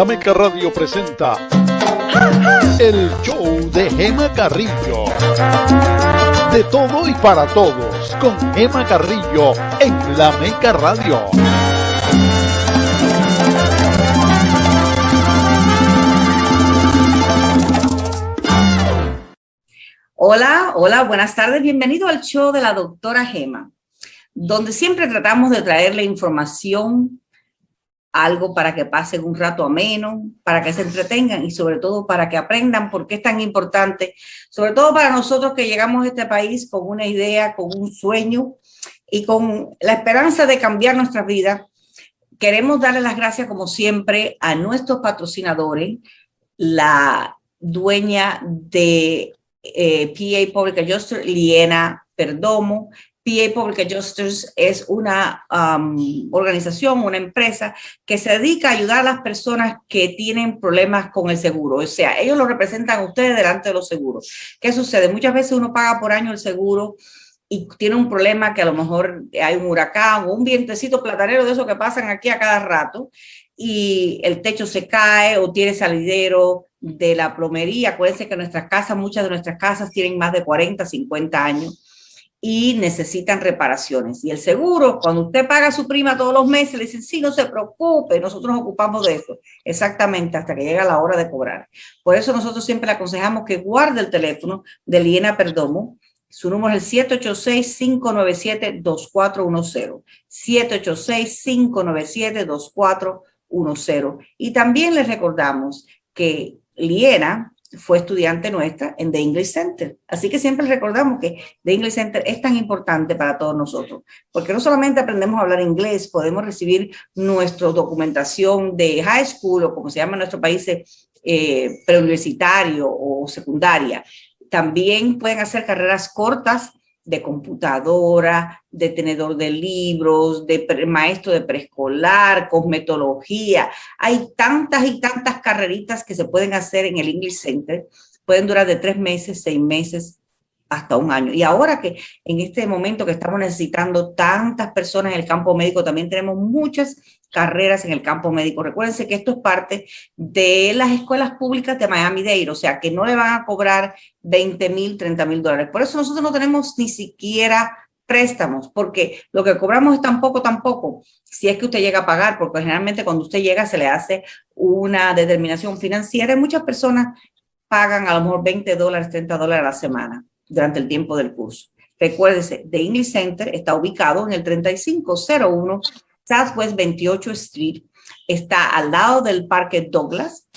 La Meca Radio presenta el show de Gema Carrillo. De todo y para todos, con Gema Carrillo en La Meca Radio. Hola, buenas tardes. Bienvenido al show de la doctora Gema, donde siempre tratamos de traerle información, algo para que pasen un rato ameno, para que se entretengan y sobre todo para que aprendan por qué es tan importante, sobre todo para nosotros que llegamos a este país con una idea, con un sueño y con la esperanza de cambiar nuestra vida. Queremos darle las gracias como siempre a nuestros patrocinadores, la dueña de PA Public Adjuster, Liena Perdomo. PA Public Adjusters es una organización, una empresa que se dedica a ayudar a las personas que tienen problemas con el seguro. O sea, ellos lo representan a ustedes delante de los seguros. ¿Qué sucede? Muchas veces uno paga por año el seguro y tiene un problema que a lo mejor hay un huracán o un vientecito platanero de esos que pasan aquí a cada rato y el techo se cae o tiene salidero de la plomería. Acuérdense que nuestras casas, muchas de nuestras casas tienen más de 40, 50 años. Y necesitan reparaciones. Y el seguro, cuando usted paga a su prima todos los meses, le dicen, sí, no se preocupe, nosotros nos ocupamos de eso. Exactamente, hasta que llega la hora de cobrar. Por eso nosotros siempre le aconsejamos que guarde el teléfono de Liena Perdomo. Su número es el 786-597-2410. 786-597-2410. Y también les recordamos que Liena fue estudiante nuestra en The English Center. Así que siempre recordamos que The English Center es tan importante para todos nosotros, porque no solamente aprendemos a hablar inglés, podemos recibir nuestra documentación de high school o como se llama en nuestro país, preuniversitario o secundaria. También pueden hacer carreras cortas de computadora, de tenedor de libros, de maestro de preescolar, cosmetología. Hay tantas y tantas carreritas que se pueden hacer en el English Center. Pueden durar de 3 meses, 6 meses, hasta un año. Y ahora que en este momento que estamos necesitando tantas personas en el campo médico, también tenemos muchas carreras en el campo médico. Recuérdense que esto es parte de las escuelas públicas de Miami-Dade, o sea que no le van a cobrar $20,000, $30,000. Por eso nosotros no tenemos ni siquiera préstamos, porque lo que cobramos es tan poco, si es que usted llega a pagar, porque generalmente cuando usted llega se le hace una determinación financiera y muchas personas pagan a lo mejor $20, $30 a la semana durante el tiempo del curso. Recuérdese, The English Center está ubicado en el 3501 Southwest 28th Street, está al lado del Parque Douglas,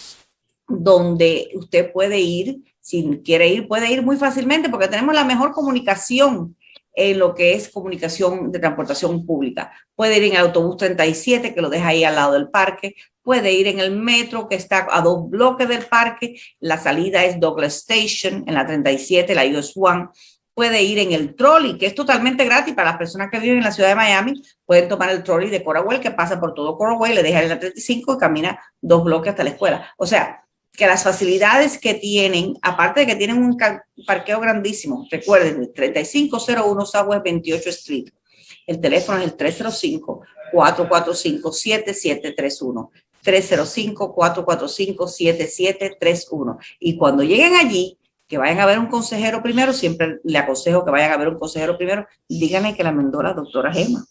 donde usted puede ir, si quiere ir, puede ir muy fácilmente porque tenemos la mejor comunicación en lo que es comunicación de transportación pública. Puede ir en el autobús 37, que lo deja ahí al lado del parque, puede ir en el metro, que está a 2 bloques del parque, la salida es Douglas Station, en la 37, la US 1, puede ir en el trolley, que es totalmente gratis para las personas que viven en la ciudad de Miami, pueden tomar el trolley de Coraway, que pasa por todo Coraway, le deja en la 35 y camina 2 bloques hasta la escuela. O sea, que las facilidades que tienen, aparte de que tienen un parqueo grandísimo, recuerden, 3501 Southwest 28 Street, el teléfono es el 305-445-7731, 305-445-7731. Y cuando lleguen allí, que vayan a ver un consejero primero, siempre le aconsejo que vayan a ver un consejero primero, díganle que la mandó la doctora Gema,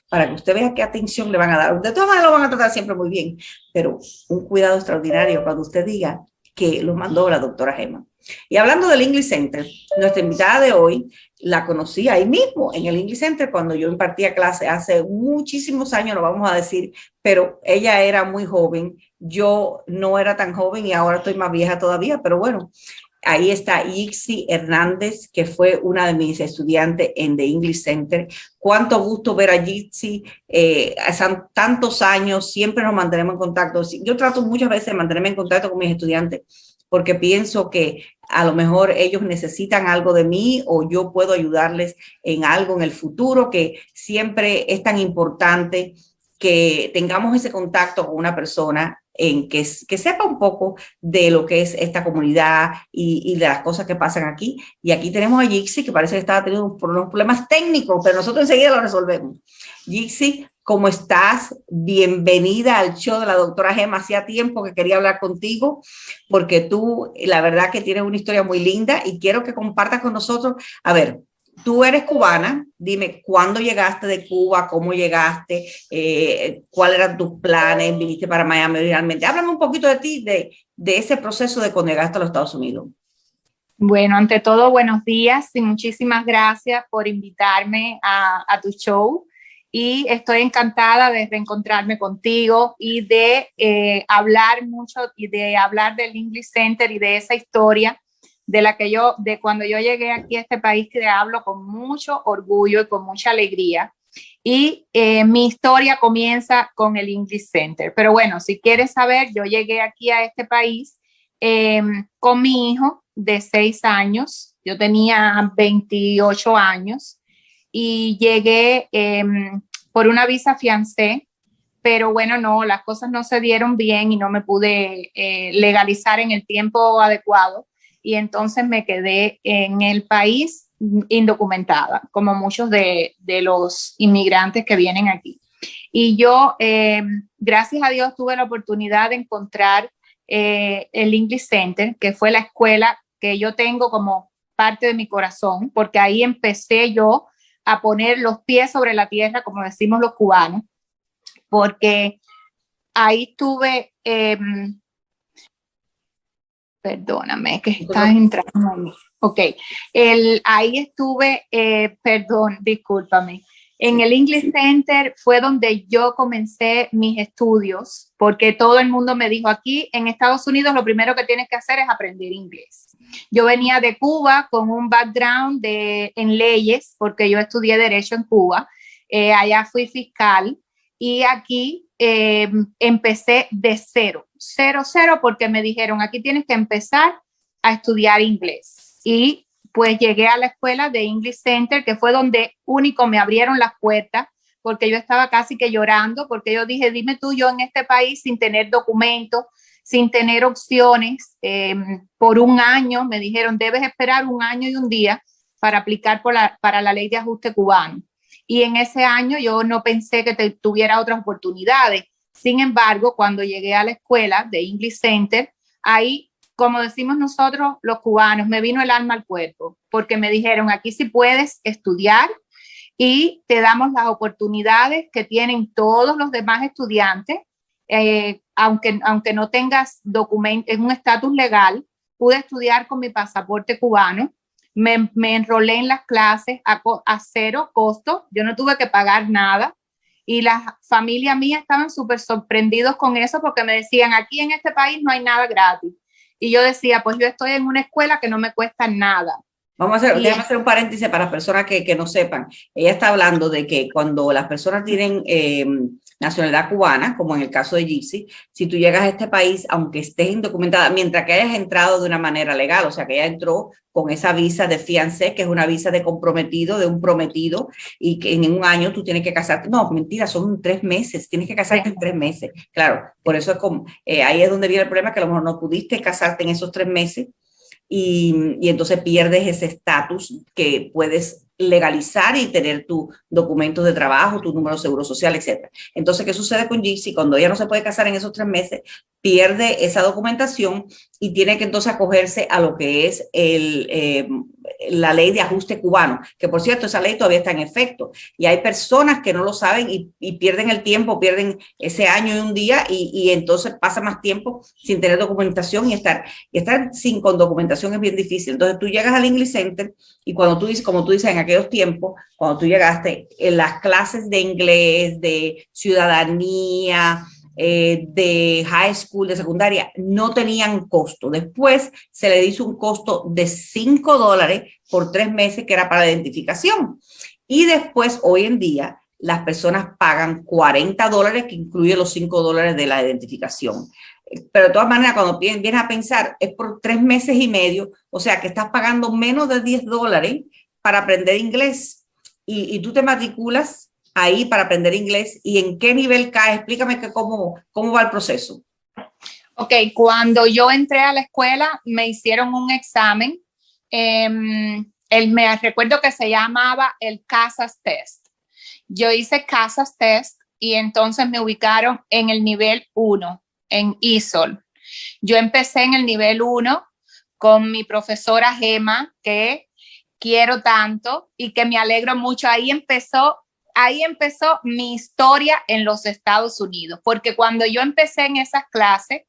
para que usted vea qué atención le van a dar. De todas maneras lo van a tratar siempre muy bien, pero un cuidado extraordinario cuando usted diga que lo mandó la doctora Gema. Y hablando del English Center, nuestra invitada de hoy la conocí ahí mismo, en el English Center, cuando yo impartía clase hace muchísimos años, lo vamos a decir, pero ella era muy joven, yo no era tan joven y ahora estoy más vieja todavía, pero bueno. Ahí está Yixi Hernández, que fue una de mis estudiantes en The English Center. Cuánto gusto ver a Yixi, hace tantos años, siempre nos mantenemos en contacto. Yo trato muchas veces de mantenerme en contacto con mis estudiantes porque pienso que a lo mejor ellos necesitan algo de mí o yo puedo ayudarles en algo en el futuro, que siempre es tan importante que tengamos ese contacto con una persona en que sepa un poco de lo que es esta comunidad y de las cosas que pasan aquí. Y aquí tenemos a Yixi, que parece que estaba teniendo unos problemas técnicos, pero nosotros enseguida lo resolvemos. Yixi, ¿Cómo estás? Bienvenida al show de la doctora Gema. Hacía tiempo que quería hablar contigo porque tú, la verdad que tienes una historia muy linda y quiero que compartas con nosotros. A ver, tú eres cubana. Dime, ¿cuándo llegaste de Cuba? ¿Cómo llegaste? ¿Cuáles eran tus planes? ¿Viniste para Miami realmente? Háblame un poquito de ti, de ese proceso de cuando llegaste a los Estados Unidos. Bueno, ante todo, buenos días y muchísimas gracias por invitarme a tu show. Y estoy encantada de reencontrarme contigo y de hablar mucho y de hablar del English Center y de esa historia de la que de cuando yo llegué aquí a este país, que hablo con mucho orgullo y con mucha alegría. Y mi historia comienza con el English Center. Pero bueno, si quieres saber, yo llegué aquí a este país con mi hijo de 6 años. Yo tenía 28 años y llegué por una visa fiancé, pero bueno, no, las cosas no se dieron bien y no me pude legalizar en el tiempo adecuado y entonces me quedé en el país indocumentada, como muchos de los inmigrantes que vienen aquí. Y yo, gracias a Dios, tuve la oportunidad de encontrar el English Center, que fue la escuela que yo tengo como parte de mi corazón, porque ahí empecé yo a poner los pies sobre la tierra, como decimos los cubanos, porque ahí tuve, perdóname, que estás entrando. Ok, ahí estuve, perdón, discúlpame. En el English Center fue donde yo comencé mis estudios, porque todo el mundo me dijo, aquí en Estados Unidos lo primero que tienes que hacer es aprender inglés. Yo venía de Cuba con un background en leyes, porque yo estudié Derecho en Cuba. Allá fui fiscal y aquí empecé de cero, porque me dijeron, aquí tienes que empezar a estudiar inglés. Y pues llegué a la escuela de English Center, que fue donde único me abrieron las puertas, porque yo estaba casi que llorando, porque yo dije, dime tú, yo en este país sin tener documentos, sin tener opciones, por un año, me dijeron, debes esperar 1 año y 1 día para aplicar para la ley de ajuste cubano. Y en ese año yo no pensé que tuviera otras oportunidades. Sin embargo, cuando llegué a la escuela de English Center, ahí, como decimos nosotros los cubanos, me vino el alma al cuerpo, porque me dijeron, aquí sí puedes estudiar y te damos las oportunidades que tienen todos los demás estudiantes, aunque no tengas documento, en un estatus legal. Pude estudiar con mi pasaporte cubano, me enrolé en las clases a 0 costo, yo no tuve que pagar nada. Y la familia mía estaban súper sorprendidos con eso, porque me decían, aquí en este país no hay nada gratis. Y yo decía, pues yo estoy en una escuela que no me cuesta nada. Déjame hacer un paréntesis para las personas que no sepan. Ella está hablando de que cuando las personas tienen nacionalidad cubana, como en el caso de Gypsy, si tú llegas a este país, aunque estés indocumentada, mientras que hayas entrado de una manera legal, o sea, que ella entró con esa visa de fiancé, que es una visa de comprometido, de un prometido, y que en 1 año tú tienes que casarte. No, mentira, son 3 meses, tienes que casarte en 3 meses. Claro, por eso es como, ahí es donde viene el problema, que a lo mejor no pudiste casarte en esos 3 meses, y entonces pierdes ese estatus que puedes legalizar y tener tu documento de trabajo, tu número de seguro social, etc. Entonces, ¿qué sucede con Gypsy? Cuando ella no se puede casar en esos 3 meses, pierde esa documentación y tiene que entonces acogerse a lo que es la ley de ajuste cubano, que por cierto, esa ley todavía está en efecto. Y hay personas que no lo saben y pierden el tiempo, pierden ese año y 1 día y entonces pasa más tiempo sin tener documentación y estar con documentación es bien difícil. Entonces tú llegas al English Center y cuando tú dices, como tú dices, en aquellos tiempos, cuando tú llegaste, en las clases de inglés, de ciudadanía, de high school, de secundaria, no tenían costo. Después se le hizo un costo de $5 por 3 meses, que era para la identificación. Y después, hoy en día, las personas pagan $40, que incluye los $5 de la identificación. Pero de todas maneras, cuando vienes a pensar, es por 3 meses y medio, o sea que estás pagando menos de $10 para aprender inglés. Y tú te matriculas ahí para aprender inglés. ¿Y en qué nivel cae? Explícame cómo va el proceso. Ok, cuando yo entré a la escuela me hicieron un examen. Me recuerdo que se llamaba el CASAS Test. Yo hice CASAS Test y entonces me ubicaron en el nivel 1, en ESOL. Yo empecé en el nivel 1 con mi profesora Gema, que quiero tanto y que me alegro mucho. Ahí empezó mi historia en los Estados Unidos, porque cuando yo empecé en esas clases,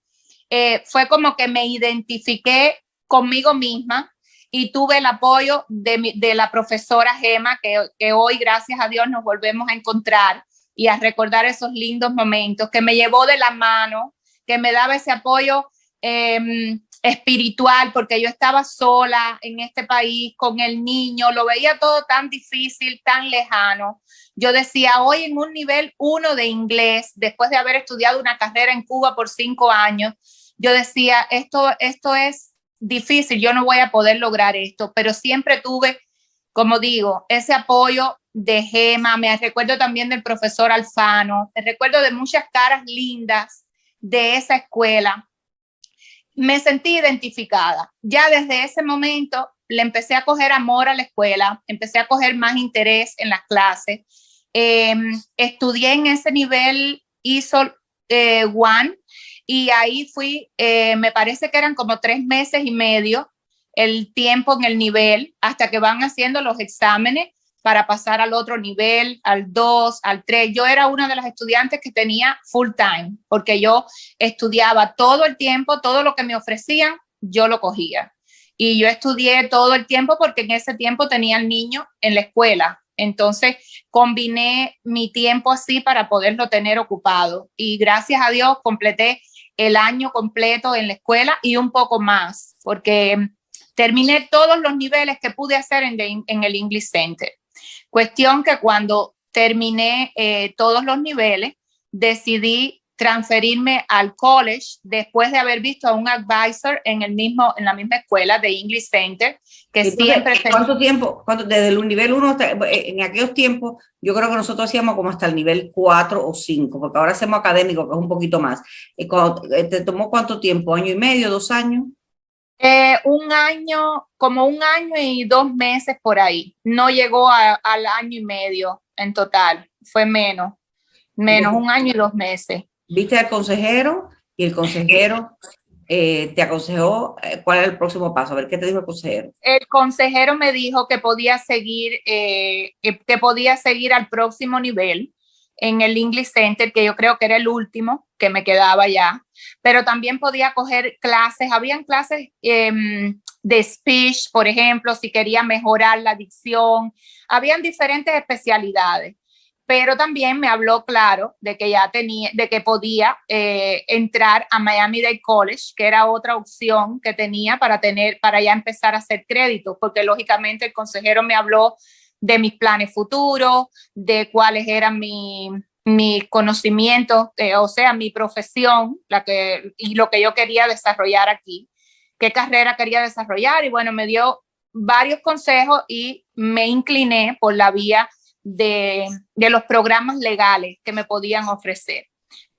fue como que me identifiqué conmigo misma y tuve el apoyo de la profesora Gema, que hoy, gracias a Dios, nos volvemos a encontrar y a recordar esos lindos momentos, que me llevó de la mano, que me daba ese apoyo espiritual, porque yo estaba sola en este país con el niño, lo veía todo tan difícil, tan lejano. Yo decía, hoy en un nivel 1 de inglés, después de haber estudiado una carrera en Cuba por 5 años, yo decía, esto es difícil, yo no voy a poder lograr esto, pero siempre tuve, como digo, ese apoyo de Gema. Me recuerdo también del profesor Alfano, me recuerdo de muchas caras lindas de esa escuela. Me sentí identificada. Ya desde ese momento le empecé a coger amor a la escuela, empecé a coger más interés en las clases. Estudié en ese nivel ISO 1 y ahí fui, me parece que eran como 3 meses y medio el tiempo en el nivel hasta que van haciendo los exámenes para pasar al otro nivel, al 2, al 3. Yo era una de las estudiantes que tenía full time, porque yo estudiaba todo el tiempo, todo lo que me ofrecían, yo lo cogía. Y yo estudié todo el tiempo porque en ese tiempo tenía al niño en la escuela. Entonces, combiné mi tiempo así para poderlo tener ocupado. Y gracias a Dios, completé el año completo en la escuela y un poco más, porque terminé todos los niveles que pude hacer en el English Center. Cuestión que cuando terminé todos los niveles, decidí transferirme al college después de haber visto a un advisor en la misma escuela de English Center, que entonces, siempre... ¿Cuánto tiempo? Desde el nivel 1 hasta, en aquellos tiempos, yo creo que nosotros hacíamos como hasta el nivel 4 o 5, porque ahora hacemos académico, que es un poquito más. ¿Te tomó cuánto tiempo? ¿1 año y medio, 2 años? Un año, como 1 año y 2 meses por ahí. No llegó al año y medio en total, fue menos, 1 año y 2 meses. ¿Viste al consejero? Y el consejero te aconsejó cuál era el próximo paso. A ver, ¿qué te dijo el consejero? El consejero me dijo que podía seguir al próximo nivel en el English Center, que yo creo que era el último que me quedaba ya, pero también podía coger clases. Habían clases de speech, por ejemplo, si quería mejorar la dicción. Habían diferentes especialidades, pero también me habló claro de que podía entrar a Miami-Dade College, que era otra opción que tenía para ya empezar a hacer créditos, porque lógicamente el consejero me habló de mis planes futuros, de cuáles eran mis conocimientos, o sea, mi profesión, y lo que yo quería desarrollar aquí, qué carrera quería desarrollar. Y bueno, me dio varios consejos y me incliné por la vía de los programas legales que me podían ofrecer.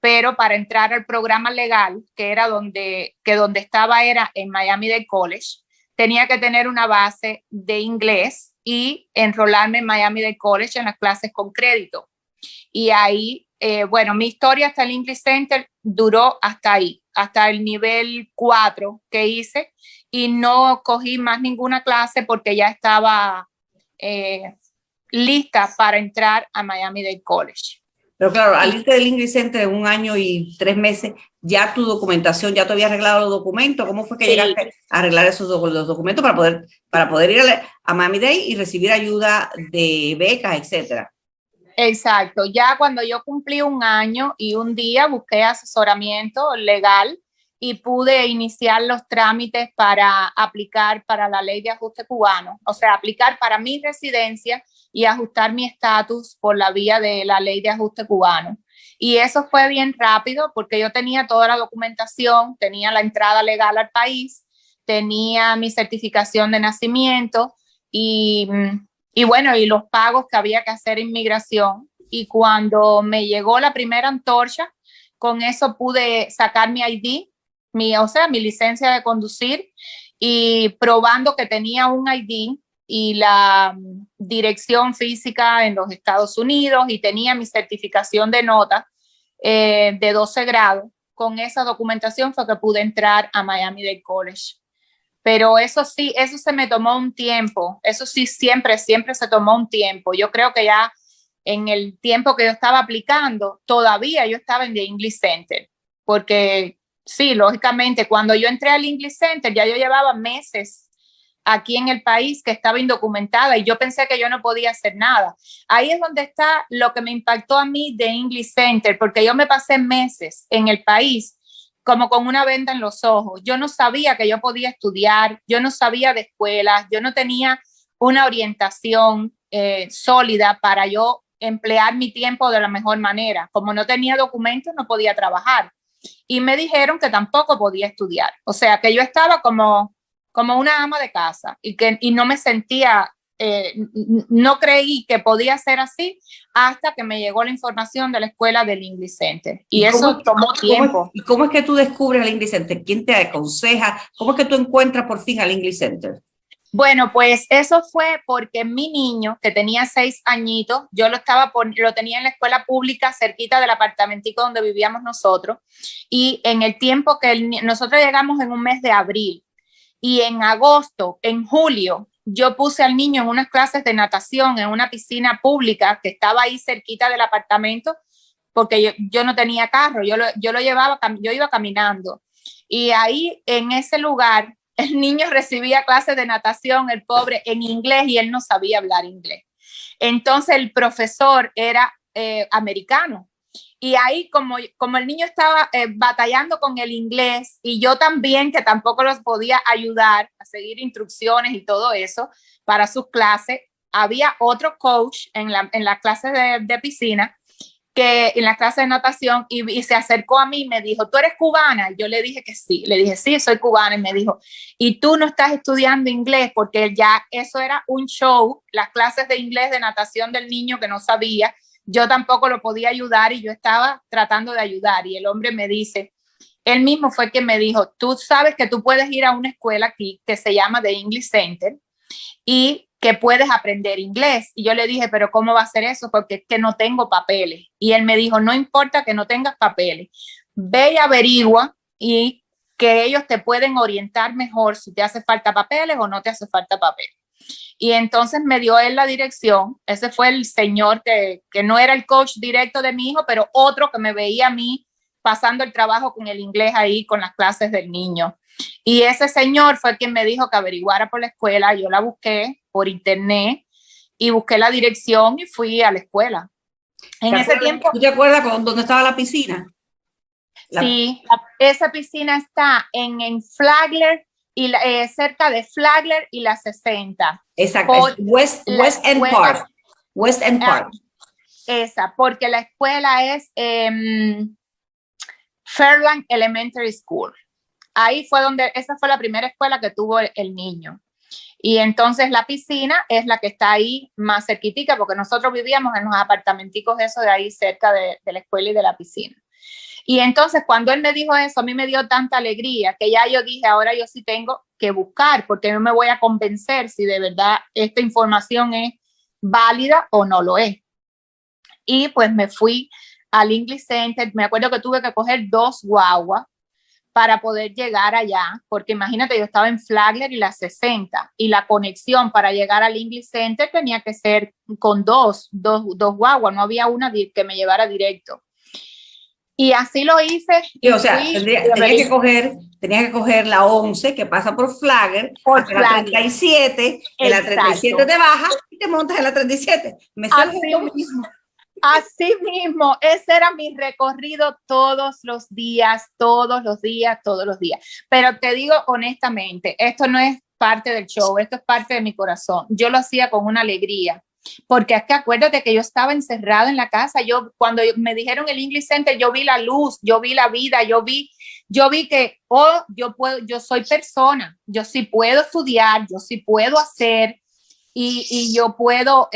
Pero para entrar al programa legal, que era donde estaba era en Miami-Dade College, tenía que tener una base de inglés y enrolarme en Miami-Dade College en las clases con crédito. Y ahí, bueno, mi historia hasta el English Center duró hasta ahí, hasta el nivel 4 que hice, y no cogí más ninguna clase porque ya estaba lista para entrar a Miami-Dade College. Pero claro, al irte del English Center en 1 año y 3 meses, ya tu documentación, ya te habías arreglado los documentos. ¿Cómo fue que llegaste a arreglar los documentos para poder ir a Miami-Dade y recibir ayuda de becas, etcétera? Exacto. Ya cuando yo cumplí 1 año y un día busqué asesoramiento legal y pude iniciar los trámites para aplicar para la ley de ajuste cubano, o sea, aplicar para mi residencia y ajustar mi estatus por la vía de la ley de ajuste cubano. Y eso fue bien rápido porque yo tenía toda la documentación, tenía la entrada legal al país, tenía mi certificación de nacimiento y bueno, y los pagos que había que hacer en migración. Y cuando me llegó la primera antorcha, con eso pude sacar mi ID, mi licencia de conducir, y probando que tenía un ID y la dirección física en los Estados Unidos y tenía mi certificación de nota de 12 grados. Con esa documentación fue que pude entrar a Miami-Dade College. Pero eso sí, eso se me tomó un tiempo. Eso sí, siempre se tomó un tiempo. Yo creo que ya en el tiempo que yo estaba aplicando, todavía yo estaba en The English Center. Porque sí, lógicamente, cuando yo entré al English Center, ya yo llevaba meses aquí en el país que estaba indocumentada y yo pensé que yo no podía hacer nada. Ahí es donde está lo que me impactó a mí de English Center, porque yo me pasé meses en el país como con una venda en los ojos. Yo no sabía que yo podía estudiar, yo no sabía de escuelas, yo no tenía una orientación sólida para yo emplear mi tiempo de la mejor manera. Como no tenía documentos, no podía trabajar. Y me dijeron que tampoco podía estudiar. O sea, que yo estaba como una ama de casa y no me sentía, no creí que podía ser así hasta que me llegó la información de la escuela del English Center. Y eso tomó tiempo. ¿Y cómo es que tú descubres el English Center? ¿Quién te aconseja? ¿Cómo es que tú encuentras por fin al English Center? Bueno, pues eso fue porque mi niño, que tenía 6 añitos, yo lo tenía en la escuela pública cerquita del apartamentico donde vivíamos nosotros, y en el tiempo que nosotros llegamos en un mes de abril, y en agosto, en julio, yo puse al niño en unas clases de natación en una piscina pública que estaba ahí cerquita del apartamento, porque yo no tenía carro, yo iba caminando. Y ahí en ese lugar, el niño recibía clases de natación, el pobre, en inglés, y él no sabía hablar inglés. Entonces el profesor era americano. Y ahí, como el niño estaba batallando con el inglés y yo también, que tampoco los podía ayudar a seguir instrucciones y todo eso para sus clases, había otro coach en las clases de piscina, que en la clase de natación, y se acercó a mí y me dijo, ¿tú eres cubana? Yo le dije que sí. Le dije, sí, soy cubana. Y me dijo, ¿y tú no estás estudiando inglés? Porque ya eso era un show, las clases de inglés de natación del niño que no sabía. Yo tampoco lo podía ayudar y yo estaba tratando de ayudar. Y el hombre me dice, él mismo fue quien me dijo, tú sabes que tú puedes ir a una escuela aquí que se llama The English Center y que puedes aprender inglés. Y yo le dije, pero ¿cómo va a ser eso? Porque es que no tengo papeles. Y él me dijo, no importa que no tengas papeles, ve y averigua y que ellos te pueden orientar mejor si te hace falta papeles o no te hace falta papeles. Y entonces me dio él la dirección. Ese fue el señor que no era el coach directo de mi hijo, pero otro que me veía a mí pasando el trabajo con el inglés ahí, con las clases del niño. Y ese señor fue quien me dijo que averiguara por la escuela. Yo la busqué por internet y busqué la dirección y fui a la escuela. En ese tiempo. ¿Tú te acuerdas dónde estaba la piscina? Sí, esa piscina está en Flagler, y cerca de Flagler y la 60. Exacto, West End Park. West End Park. Esa, porque la escuela es Fairland Elementary School. Ahí fue esa fue la primera escuela que tuvo el niño. Y entonces la piscina es la que está ahí más cerquitica, porque nosotros vivíamos en los apartamenticos esos de ahí cerca de la escuela y de la piscina. Y entonces cuando él me dijo eso, a mí me dio tanta alegría que ya yo dije, ahora yo sí tengo que buscar, porque no me voy a convencer si de verdad esta información es válida o no lo es. Y pues me fui al English Center. Me acuerdo que tuve que coger 2 guaguas para poder llegar allá, porque imagínate, yo estaba en Flagler y la 60, y la conexión para llegar al English Center tenía que ser con dos guaguas, no había una que me llevara directo. Y así lo hice. Y o sea, tenía que coger la 11 que pasa por Flagler, hasta la 37, en la 37 te bajas y te montas en la 37. Así mismo, ese era mi recorrido todos los días. Pero te digo honestamente, esto no es parte del show, esto es parte de mi corazón. Yo lo hacía con una alegría, porque es que acuérdate que yo estaba encerrada en la casa. Cuando me dijeron el English Center, yo vi la luz, yo vi la vida, yo vi que, yo soy persona, yo sí puedo estudiar, yo sí puedo hacer. Y yo puedo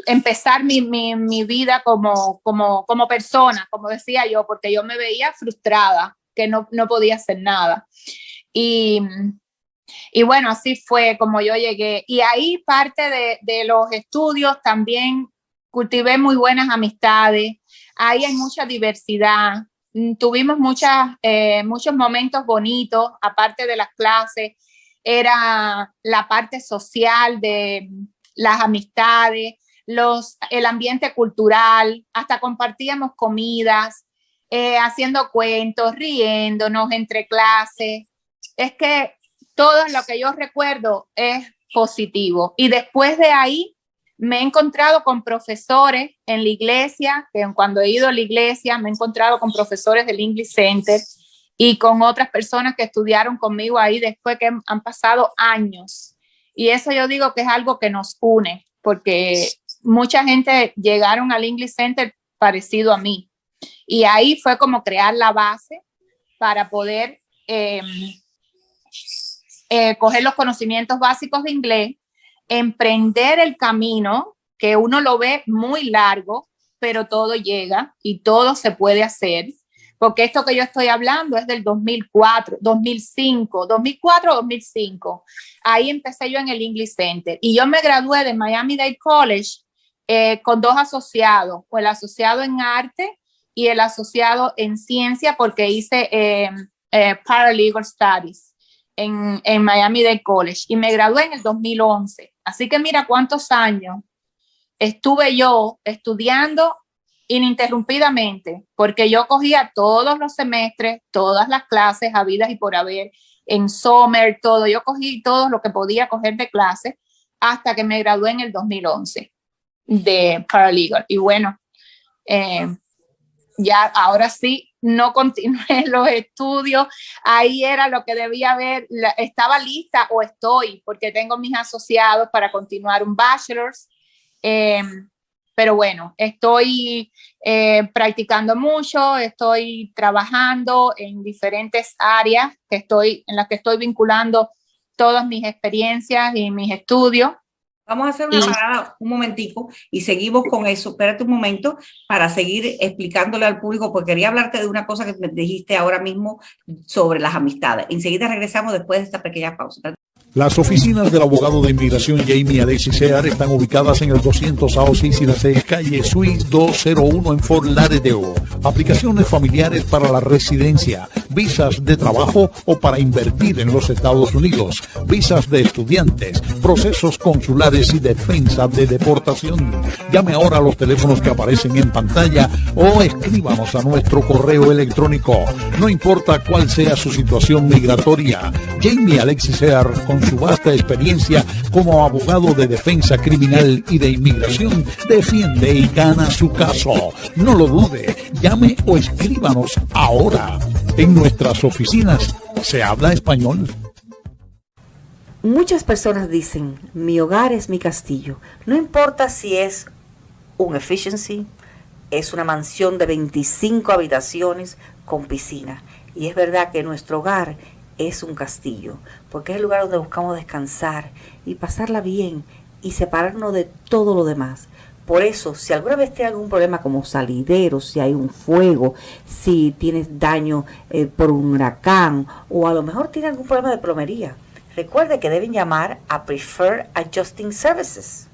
empezar mi vida como persona, como decía yo, porque yo me veía frustrada, que no podía hacer nada. Y Y bueno, así fue como yo llegué. Y ahí parte de los estudios también cultivé muy buenas amistades. Ahí hay mucha diversidad. Tuvimos muchos momentos bonitos, aparte de las clases. Era la parte social de las amistades, el ambiente cultural, hasta compartíamos comidas, haciendo cuentos, riéndonos entre clases. Es que todo lo que yo recuerdo es positivo. Y después de ahí me he encontrado con profesores en la iglesia, que cuando he ido a la iglesia me he encontrado con profesores del English Center y con otras personas que estudiaron conmigo ahí después que han pasado años. Y eso yo digo que es algo que nos une, porque mucha gente llegaron al English Center parecido a mí. Y ahí fue como crear la base para poder coger los conocimientos básicos de inglés, emprender el camino, que uno lo ve muy largo, pero todo llega y todo se puede hacer. Porque esto que yo estoy hablando es del 2004, 2005. Ahí empecé yo en el English Center. Y yo me gradué de Miami-Dade College con 2 asociados, o el asociado en arte y el asociado en ciencia, porque hice Paralegal Studies en Miami-Dade College. Y me gradué en el 2011. Así que mira cuántos años estuve yo estudiando ininterrumpidamente, porque yo cogía todos los semestres, todas las clases habidas y por haber, en summer, todo. Yo cogí todo lo que podía coger de clases hasta que me gradué en el 2011 de paralegal. Y bueno, ya ahora sí, no continué los estudios. Ahí era lo que debía haber, estaba lista o estoy, porque tengo mis asociados para continuar un bachelor's. Pero bueno, estoy practicando mucho, estoy trabajando en diferentes áreas en las que estoy vinculando todas mis experiencias y mis estudios. Vamos a hacer una parada un momentico y seguimos con eso. Espérate un momento para seguir explicándole al público, porque quería hablarte de una cosa que me dijiste ahora mismo sobre las amistades. Enseguida regresamos después de esta pequeña pausa. Las oficinas del abogado de inmigración Jamie Alexis Sear están ubicadas en el 200 South East calle Suite 201 en Fort Lauderdale. Aplicaciones familiares para la residencia, visas de trabajo o para invertir en los Estados Unidos, visas de estudiantes, procesos consulares y defensa de deportación. Llame ahora a los teléfonos que aparecen en pantalla o escríbanos a nuestro correo electrónico. No importa cuál sea su situación migratoria, Jamie Alexis Sear, con su vasta experiencia como abogado de defensa criminal y de inmigración, defiende y gana su caso. No lo dude, llame o escríbanos ahora. En nuestras oficinas se habla español. Muchas personas dicen, mi hogar es mi castillo. No importa si es un efficiency, es una mansión de 25 habitaciones con piscina. Y es verdad que nuestro hogar es un castillo, porque es el lugar donde buscamos descansar y pasarla bien y separarnos de todo lo demás. Por eso, si alguna vez tienes algún problema como salidero, si hay un fuego, si tienes daño por un huracán, o a lo mejor tiene algún problema de plomería, recuerde que deben llamar a Preferred Adjusting Services,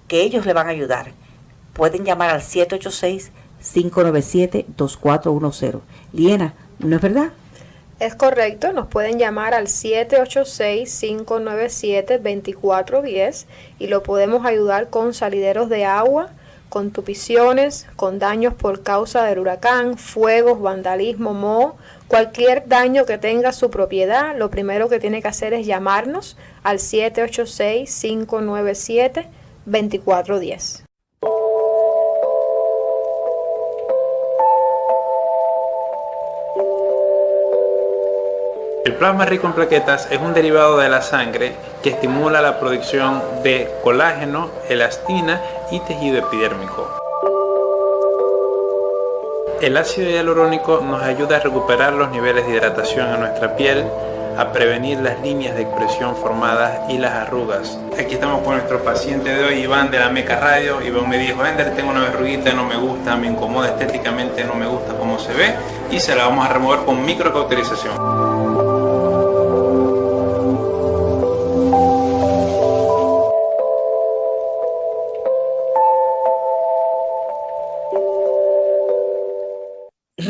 que ellos le van a ayudar. Pueden llamar al 786-597-2410. Liena, ¿no es verdad? Es correcto, nos pueden llamar al 786-597-2410 y lo podemos ayudar con salideros de agua, con tupiciones, con daños por causa del huracán, fuegos, vandalismo, moho, cualquier daño que tenga su propiedad. Lo primero que tiene que hacer es llamarnos al 786-597-2410. El plasma rico en plaquetas es un derivado de la sangre que estimula la producción de colágeno, elastina y tejido epidérmico. El ácido hialurónico nos ayuda a recuperar los niveles de hidratación en nuestra piel, a prevenir las líneas de expresión formadas y las arrugas. Aquí estamos con nuestro paciente de hoy, Iván de la Meca Radio. Iván me dijo, Ender, tengo una verruguita, no me gusta, me incomoda estéticamente, no me gusta cómo se ve, y se la vamos a remover con microcauterización.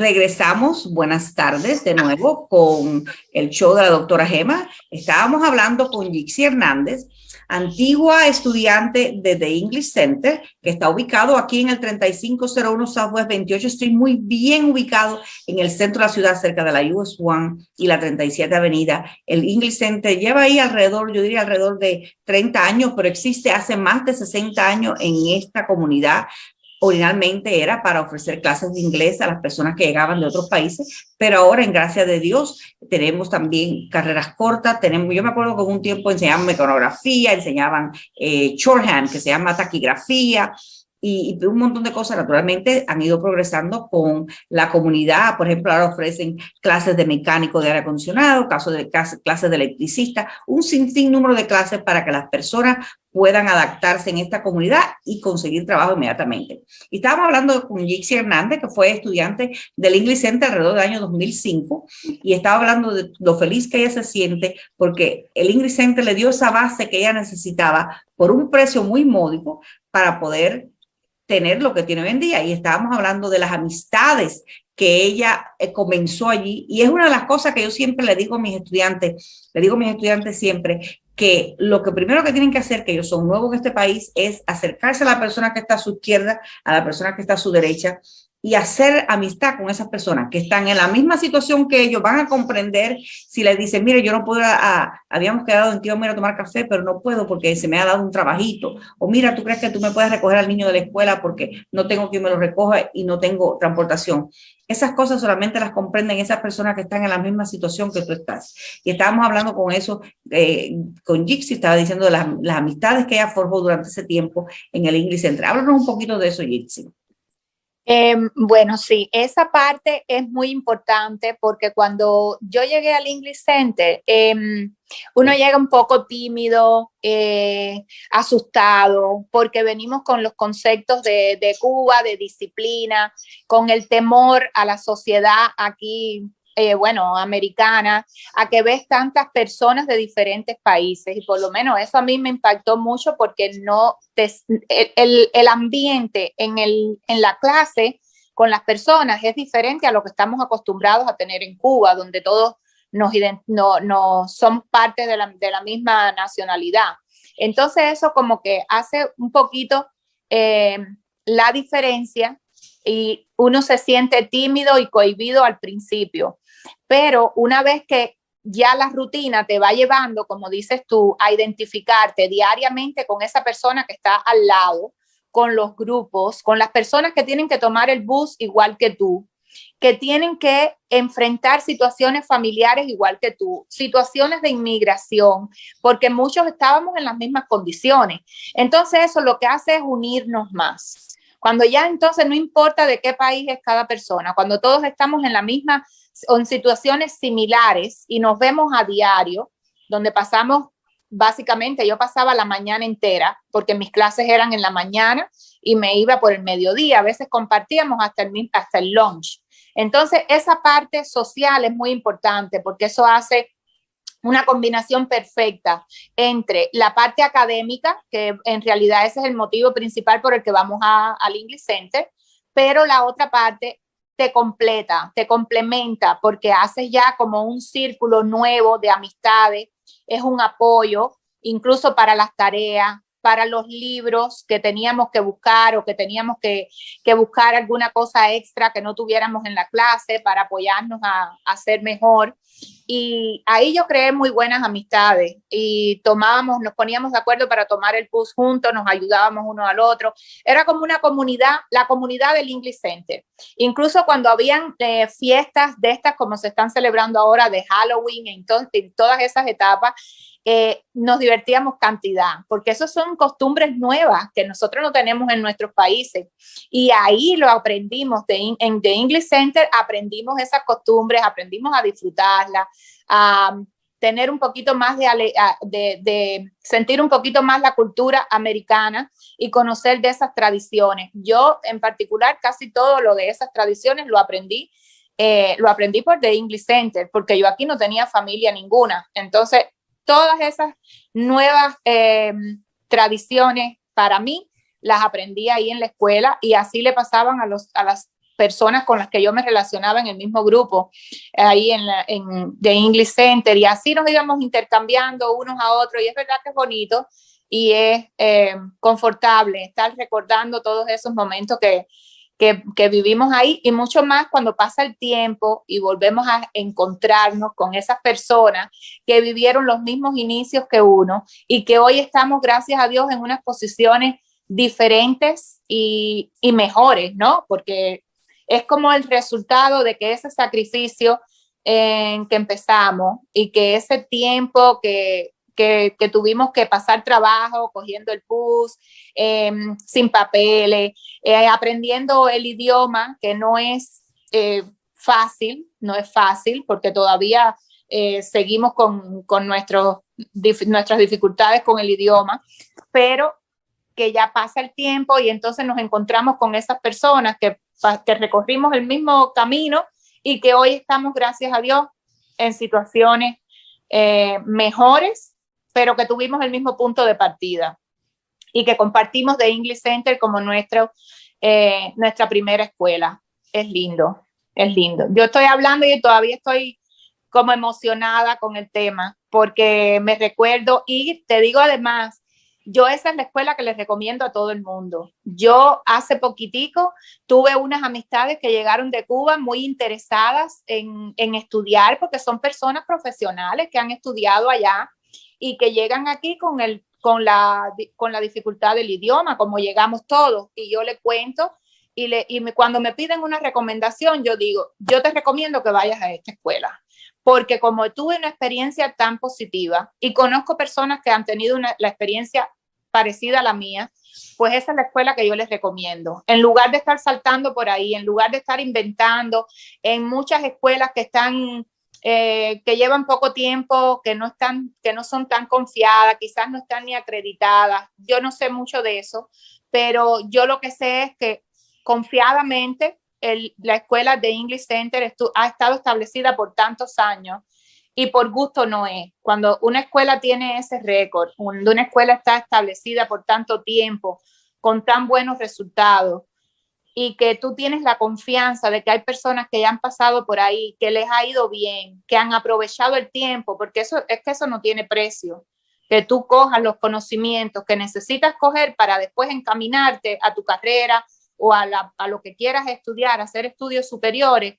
Regresamos, buenas tardes de nuevo con el show de la doctora Gema. Estábamos hablando con Jixi Hernández, antigua estudiante de The English Center, que está ubicado aquí en el 3501 Southwest 28 Street, muy bien ubicado en el centro de la ciudad, cerca de la US 1 y la 37 Avenida. El English Center lleva ahí alrededor, yo diría alrededor de 30 años, pero existe hace más de 60 años en esta comunidad. Originalmente era para ofrecer clases de inglés a las personas que llegaban de otros países, pero ahora, en gracia de Dios, tenemos también carreras cortas. Yo me acuerdo que un tiempo enseñaban mecanografía, enseñaban shorthand, que se llama taquigrafía, y un montón de cosas. Naturalmente han ido progresando con la comunidad. Por ejemplo, ahora ofrecen clases de mecánico de aire acondicionado, clases de electricista, un sinnúmero de clases para que las personas puedan adaptarse en esta comunidad y conseguir trabajo inmediatamente. Y estábamos hablando con Jixi Hernández, que fue estudiante del English Center alrededor del año 2005, y estaba hablando de lo feliz que ella se siente porque el English Center le dio esa base que ella necesitaba por un precio muy módico para poder tener lo que tiene hoy en día. Y estábamos hablando de las amistades que ella comenzó allí, y es una de las cosas que yo siempre le digo a mis estudiantes, siempre, que lo que primero que tienen que hacer, que ellos son nuevos en este país, es acercarse a la persona que está a su izquierda, a la persona que está a su derecha, y hacer amistad con esas personas que están en la misma situación que ellos. Van a comprender si les dicen, mire, yo no puedo, habíamos quedado en que íbamos a ir a tomar café, pero no puedo porque se me ha dado un trabajito. O mira, ¿tú crees que tú me puedes recoger al niño de la escuela porque no tengo quien me lo recoja y no tengo transportación? Esas cosas solamente las comprenden esas personas que están en la misma situación que tú estás. Y estábamos hablando con eso, con Jixi, estaba diciendo de las amistades que ella forjó durante ese tiempo en el English Center. Háblanos un poquito de eso, Jixi. Bueno, sí, esa parte es muy importante porque cuando yo llegué al English Center, uno llega un poco tímido, asustado, porque venimos con los conceptos de Cuba, de disciplina, con el temor a la sociedad aquí, americana, a que ves tantas personas de diferentes países, y por lo menos eso a mí me impactó mucho porque el ambiente en la clase con las personas es diferente a lo que estamos acostumbrados a tener en Cuba, donde todos no somos parte de la misma nacionalidad. Entonces eso como que hace un poquito la diferencia, y uno se siente tímido y cohibido al principio. Pero una vez que ya la rutina te va llevando, como dices tú, a identificarte diariamente con esa persona que está al lado, con los grupos, con las personas que tienen que tomar el bus igual que tú, que tienen que enfrentar situaciones familiares igual que tú, situaciones de inmigración, porque muchos estábamos en las mismas condiciones. Entonces eso lo que hace es unirnos más. Cuando ya entonces no importa de qué país es cada persona, cuando todos estamos en la misma o en situaciones similares y nos vemos a diario, donde pasamos, básicamente yo pasaba la mañana entera, porque mis clases eran en la mañana y me iba por el mediodía, a veces compartíamos hasta el lunch. Entonces esa parte social es muy importante porque eso hace una combinación perfecta entre la parte académica, que en realidad ese es el motivo principal por el que vamos al English Center, pero la otra parte te completa, te complementa, porque haces ya como un círculo nuevo de amistades, es un apoyo, incluso para las tareas, para los libros que teníamos que buscar o que teníamos que buscar alguna cosa extra que no tuviéramos en la clase para apoyarnos a hacer mejor. Y ahí yo creé muy buenas amistades y nos poníamos de acuerdo para tomar el bus juntos, nos ayudábamos uno al otro. Era como una comunidad, la comunidad del English Center. Incluso cuando habían fiestas de estas como se están celebrando ahora de Halloween, en todas esas etapas, nos divertíamos cantidad, porque esas son costumbres nuevas que nosotros no tenemos en nuestros países. Y ahí lo aprendimos, en The English Center aprendimos esas costumbres, aprendimos a disfrutarlas, a tener un poquito más de sentir un poquito más la cultura americana y conocer de esas tradiciones. Yo en particular casi todo lo de esas tradiciones lo aprendí por The English Center, porque yo aquí no tenía familia ninguna. Entonces todas esas nuevas tradiciones para mí las aprendí ahí en la escuela, y así le pasaban a personas con las que yo me relacionaba en el mismo grupo, ahí en The English Center, y así nos íbamos intercambiando unos a otros, y es verdad que es bonito y es confortable estar recordando todos esos momentos que vivimos ahí, y mucho más cuando pasa el tiempo y volvemos a encontrarnos con esas personas que vivieron los mismos inicios que uno y que hoy estamos, gracias a Dios, en unas posiciones diferentes y mejores, ¿no? Porque es como el resultado de que ese sacrificio en que empezamos y que ese tiempo que tuvimos que pasar trabajo, cogiendo el bus, sin papeles, aprendiendo el idioma, que no es fácil, porque todavía seguimos con nuestras dificultades con el idioma, pero que ya pasa el tiempo y entonces nos encontramos con esas personas que recorrimos el mismo camino y que hoy estamos, gracias a Dios, en situaciones mejores, pero que tuvimos el mismo punto de partida y que compartimos The English Center como nuestra primera escuela. Es lindo, es lindo. Yo estoy hablando y todavía estoy como emocionada con el tema porque me recuerdo, y te digo además, esa es la escuela que les recomiendo a todo el mundo. Yo hace poquitico tuve unas amistades que llegaron de Cuba muy interesadas en estudiar, porque son personas profesionales que han estudiado allá y que llegan aquí con la dificultad del idioma, como llegamos todos. Y yo le cuento cuando me piden una recomendación, yo digo, yo te recomiendo que vayas a esta escuela. Porque como tuve una experiencia tan positiva y conozco personas que han tenido la experiencia parecida a la mía, pues esa es la escuela que yo les recomiendo. En lugar de estar saltando por ahí, en lugar de estar inventando, en muchas escuelas que están, que llevan poco tiempo, que no son tan confiadas, quizás no están ni acreditadas. Yo no sé mucho de eso, pero yo lo que sé es que confiadamente la escuela de English Center ha estado establecida por tantos años y por gusto no es. Cuando una escuela tiene ese récord, cuando una escuela está establecida por tanto tiempo, con tan buenos resultados, y que tú tienes la confianza de que hay personas que ya han pasado por ahí, que les ha ido bien, que han aprovechado el tiempo, porque eso no tiene precio, que tú cojas los conocimientos que necesitas coger para después encaminarte a tu carrera o a lo que quieras estudiar, hacer estudios superiores.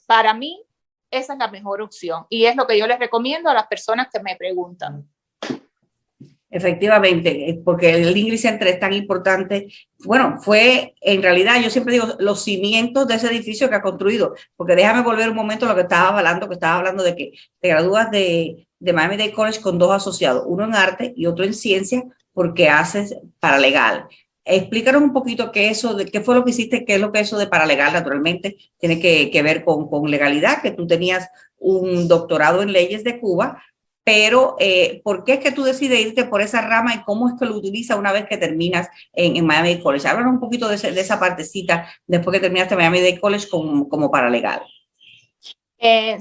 Para mí, esa es la mejor opción y es lo que yo les recomiendo a las personas que me preguntan. Efectivamente, porque el English Center es tan importante. Bueno, fue en realidad, yo siempre digo, los cimientos de ese edificio que ha construido, porque déjame volver un momento a lo que estaba hablando de que te gradúas de Miami-Dade College con 2 asociados, uno en arte y otro en ciencia, porque haces paralegal. Explícanos un poquito qué fue lo que hiciste, qué es lo que eso de paralegal, naturalmente, tiene que ver con legalidad, que tú tenías un doctorado en leyes de Cuba, pero ¿por qué es que tú decides irte por esa rama y cómo es que lo utilizas una vez que terminas en Miami-Dade College? Háblanos un poquito de esa partecita después que terminaste Miami-Dade College como paralegal.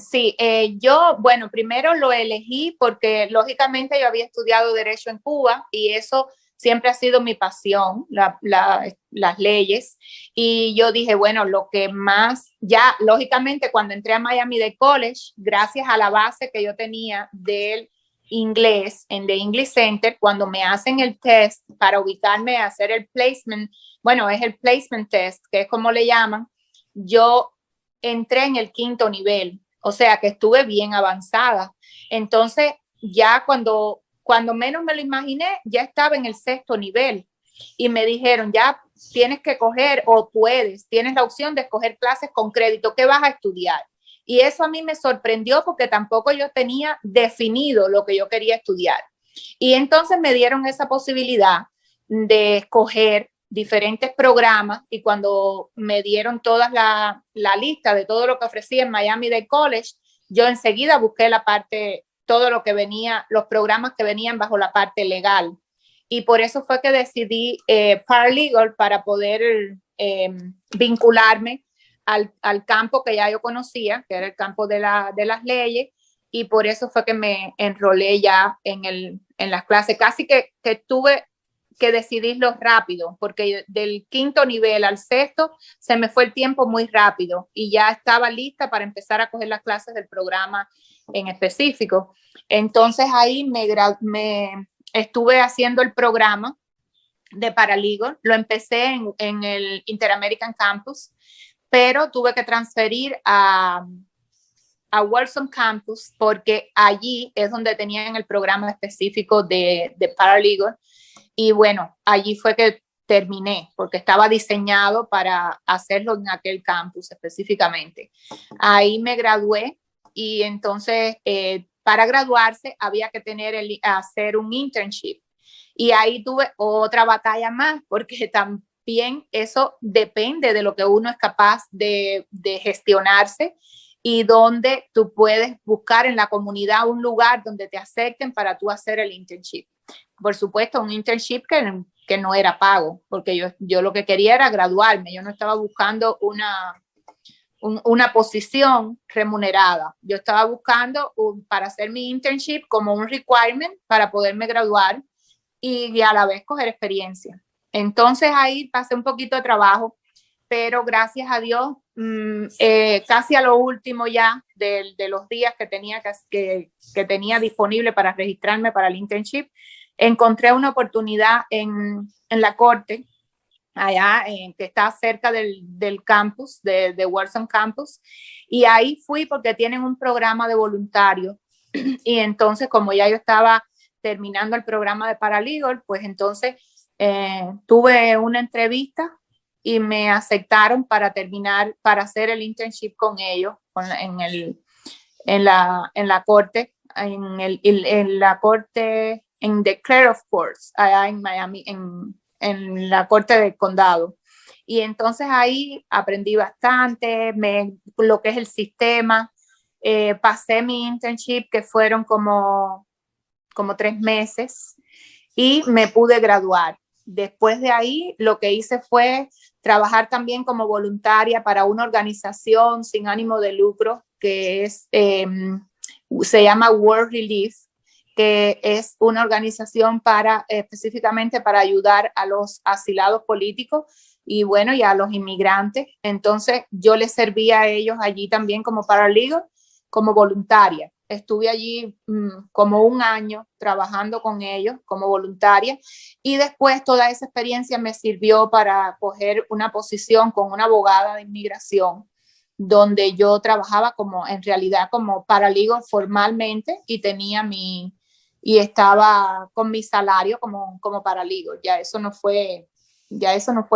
Sí, yo, bueno, primero lo elegí porque lógicamente yo había estudiado Derecho en Cuba y eso siempre ha sido mi pasión, las leyes. Y yo dije, bueno, lo que más, ya lógicamente cuando entré a Miami-Dade College, gracias a la base que yo tenía del inglés en The English Center, cuando me hacen el test para ubicarme a hacer el placement, bueno, es el placement test, que es como le llaman, yo entré en el 5º nivel, o sea que estuve bien avanzada. Entonces, ya cuando menos me lo imaginé, ya estaba en el 6º nivel y me dijeron, ya tienes que coger tienes la opción de escoger clases con crédito, ¿qué vas a estudiar? Y eso a mí me sorprendió porque tampoco yo tenía definido lo que yo quería estudiar. Y entonces me dieron esa posibilidad de escoger diferentes programas y cuando me dieron toda la lista de todo lo que ofrecía en Miami-Dade College, yo enseguida busqué todo lo que venía, los programas que venían bajo la parte legal. Y por eso fue que decidí paralegal para poder vincularme al campo que ya yo conocía, que era el campo de las leyes, y por eso fue que me enrolé ya en las clases. Casi que tuve que decidirlo rápido, porque del quinto nivel al sexto se me fue el tiempo muy rápido y ya estaba lista para empezar a coger las clases del programa en específico. Entonces ahí me estuve haciendo el programa de Paralegal, lo empecé en el Interamerican Campus, pero tuve que transferir a Walson Campus porque allí es donde tenían el programa específico de Paralegal. Y bueno, allí fue que terminé, porque estaba diseñado para hacerlo en aquel campus específicamente. Ahí me gradué y entonces para graduarse había que hacer un internship. Y ahí tuve otra batalla más, porque también eso depende de lo que uno es capaz de gestionarse y donde tú puedes buscar en la comunidad un lugar donde te acepten para tú hacer el internship. Por supuesto, un internship que no era pago, porque yo lo que quería era graduarme. Yo no estaba buscando una posición remunerada. Yo estaba buscando para hacer mi internship como un requirement para poderme graduar y a la vez coger experiencia. Entonces ahí pasé un poquito de trabajo, pero gracias a Dios, casi a lo último ya de los días que tenía disponible para registrarme para el internship, encontré una oportunidad en la corte, allá que está cerca del campus, de Walson Campus, y ahí fui porque tienen un programa de voluntarios, y entonces como ya yo estaba terminando el programa de Paralegal, pues entonces tuve una entrevista y me aceptaron para hacer el internship con ellos en la corte, en The Clerk of Courts, allá en Miami, en la corte del condado. Y entonces ahí aprendí bastante, lo que es el sistema. Pasé mi internship, que fueron como 3 meses, y me pude graduar. Después de ahí, lo que hice fue trabajar también como voluntaria para una organización sin ánimo de lucro que se llama World Relief, que es una organización específicamente para ayudar a los asilados políticos y bueno, y a los inmigrantes. Entonces yo les servía a ellos allí también como paralegal, como voluntaria. Estuve allí como 1 año trabajando con ellos como voluntaria, y después toda esa experiencia me sirvió para coger una posición con una abogada de inmigración, donde yo trabajaba en realidad como paralegal formalmente y estaba con mi salario como paralegal. Ya eso no fue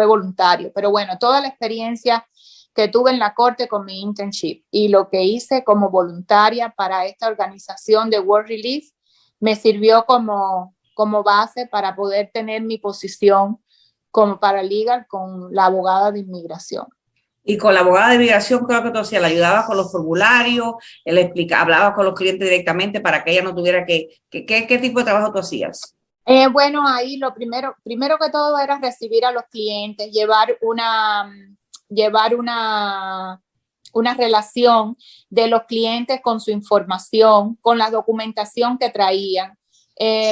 voluntario, pero bueno, toda la experiencia que tuve en la corte con mi internship y lo que hice como voluntaria para esta organización de World Relief me sirvió como base para poder tener mi posición como paralegal con la abogada de inmigración. Y con la abogada de inmigración, creo que tú hacías, la ayudabas con los formularios, hablabas con los clientes directamente para que ella no tuviera ¿qué tipo de trabajo tú hacías? Bueno, ahí lo primero que todo era recibir a los clientes, llevar una relación de los clientes con su información, con la documentación que traían,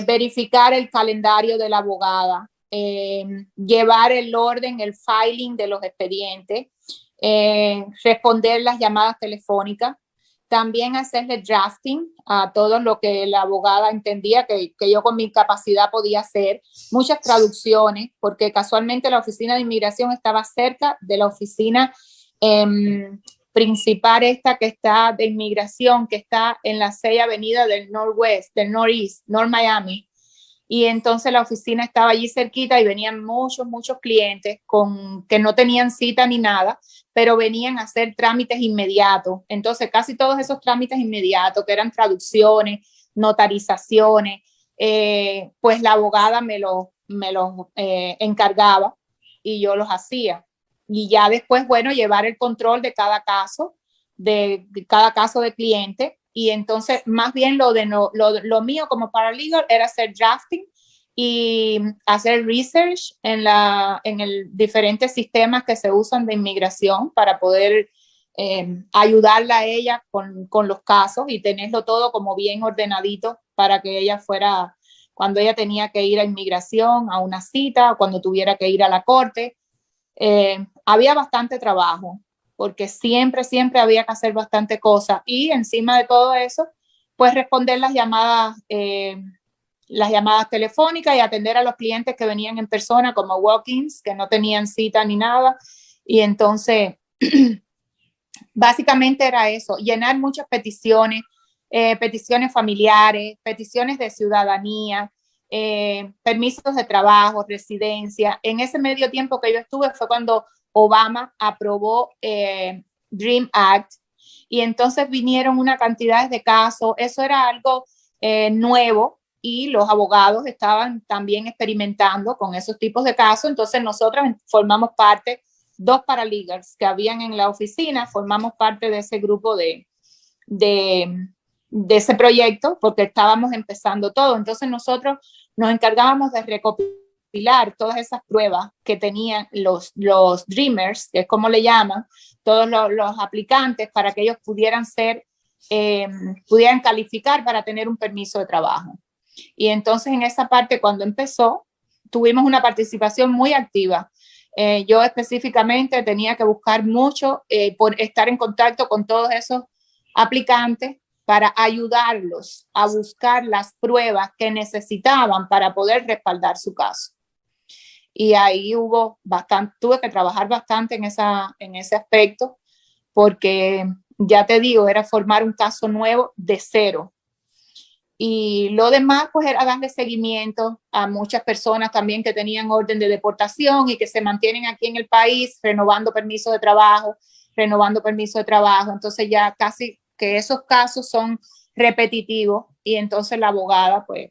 verificar el calendario de la abogada, llevar el orden, el filing de los expedientes, responder las llamadas telefónicas, también hacerle drafting a todo lo que la abogada entendía que yo con mi capacidad podía hacer, muchas traducciones, porque casualmente la oficina de inmigración estaba cerca de la oficina principal que está de inmigración, que está en la 6 Avenida del Northeast, North Miami. Y entonces la oficina estaba allí cerquita y venían muchos clientes que no tenían cita ni nada, pero venían a hacer trámites inmediatos. Entonces casi todos esos trámites inmediatos, que eran traducciones, notarizaciones, pues la abogada me los encargaba y yo los hacía. Y ya después, bueno, llevar el control de cada caso de cliente. Y entonces, más bien lo mío como paralegal era hacer drafting y hacer research en diferentes sistemas que se usan de inmigración para poder ayudarla a ella con los casos y tenerlo todo como bien ordenadito para que ella fuera cuando ella tenía que ir a inmigración, a una cita, cuando tuviera que ir a la corte. Había bastante trabajo, porque siempre había que hacer bastante cosas. Y encima de todo eso, pues responder las llamadas telefónicas y atender a los clientes que venían en persona como walk-ins, que no tenían cita ni nada. Y entonces, básicamente era eso, llenar muchas peticiones, peticiones familiares, peticiones de ciudadanía, permisos de trabajo, residencia. En ese medio tiempo que yo estuve fue cuando Obama aprobó Dream Act, y entonces vinieron una cantidad de casos. Eso era algo nuevo, y los abogados estaban también experimentando con esos tipos de casos. Entonces nosotros formamos parte, 2 paralegals que habían en la oficina, formamos parte de ese grupo de ese proyecto, porque estábamos empezando todo. Entonces nosotros nos encargábamos de recopilar todas esas pruebas que tenían los Dreamers, que es como le llaman, todos los aplicantes, para que ellos pudieran calificar para tener un permiso de trabajo. Y entonces en esa parte, cuando empezó, tuvimos una participación muy activa. Yo específicamente tenía que buscar mucho por estar en contacto con todos esos aplicantes para ayudarlos a buscar las pruebas que necesitaban para poder respaldar su caso. Y ahí tuve que trabajar bastante en ese aspecto, porque ya te digo, era formar un caso nuevo de cero. Y lo demás, pues, era darle seguimiento a muchas personas también que tenían orden de deportación y que se mantienen aquí en el país, renovando permisos de trabajo. Entonces ya casi que esos casos son repetitivos, y entonces la abogada, pues,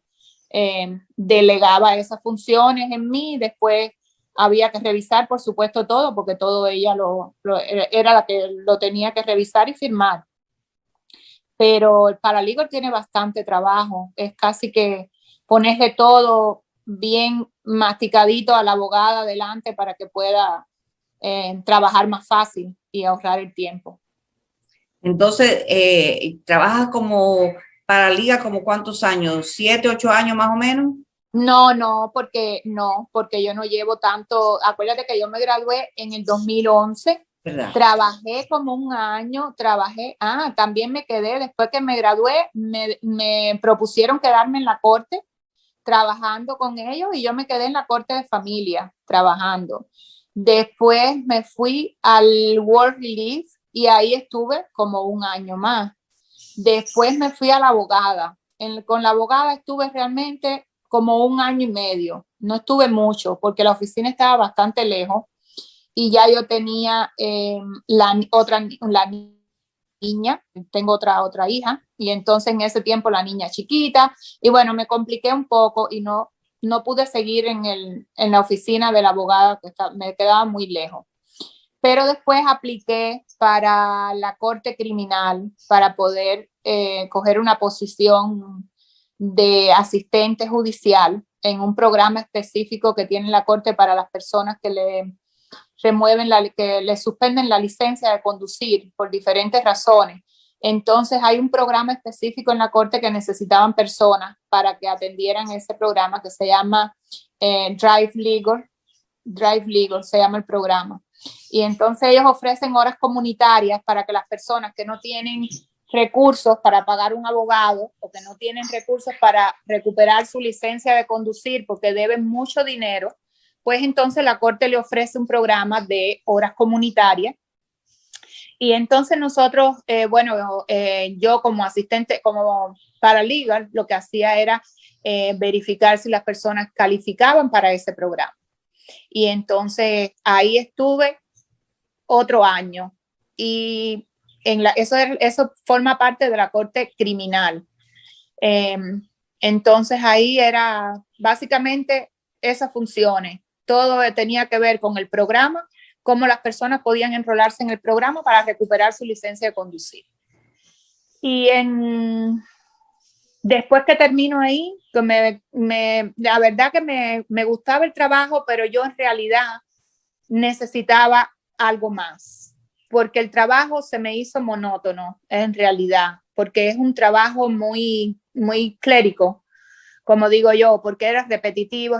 delegaba esas funciones en mí. Después había que revisar, por supuesto, todo, porque todo ella era la que lo tenía que revisar y firmar. Pero el paralegal tiene bastante trabajo. Es casi que ponerle todo bien masticadito a la abogada adelante para que pueda trabajar más fácil y ahorrar el tiempo. Entonces, ¿trabajas como paralegal como cuántos años? ¿7, 8 años más o menos? No, porque yo no llevo tanto. Acuérdate que yo me gradué en el 2011. ¿Verdad? Trabajé como un año, también me quedé, después que me gradué, me propusieron quedarme en la corte trabajando con ellos, y yo me quedé en la corte de familia trabajando. Después me fui al Work Relief, y ahí estuve como un año más. Después me fui a la abogada. Con la abogada estuve realmente como un año y medio. No estuve mucho porque la oficina estaba bastante lejos. Y ya yo tenía la niña, tengo otra hija, y entonces en ese tiempo la niña chiquita, y bueno, me compliqué un poco y no pude seguir en la oficina de la abogada, que me quedaba muy lejos. Pero después apliqué para la corte criminal para poder coger una posición de asistente judicial en un programa específico que tiene la corte para las personas que que le suspenden la licencia de conducir por diferentes razones. Entonces hay un programa específico en la corte que necesitaban personas para que atendieran ese programa, que se llama Drive Legal se llama el programa. Y entonces ellos ofrecen horas comunitarias para que las personas que no tienen recursos para pagar un abogado, o que no tienen recursos para recuperar su licencia de conducir porque deben mucho dinero, pues entonces la corte le ofrece un programa de horas comunitarias. Y entonces nosotros, yo como asistente, como paralegal, lo que hacía era verificar si las personas calificaban para ese programa. Y entonces ahí estuve otro año. Y eso forma parte de la corte criminal. Entonces ahí era básicamente esas funciones. Todo tenía que ver con el programa, cómo las personas podían enrolarse en el programa para recuperar su licencia de conducir. Y después que termino ahí, la verdad que me gustaba el trabajo, pero yo en realidad necesitaba algo más, porque el trabajo se me hizo monótono en realidad, porque es un trabajo muy, muy clérico, como digo yo, porque era repetitivo,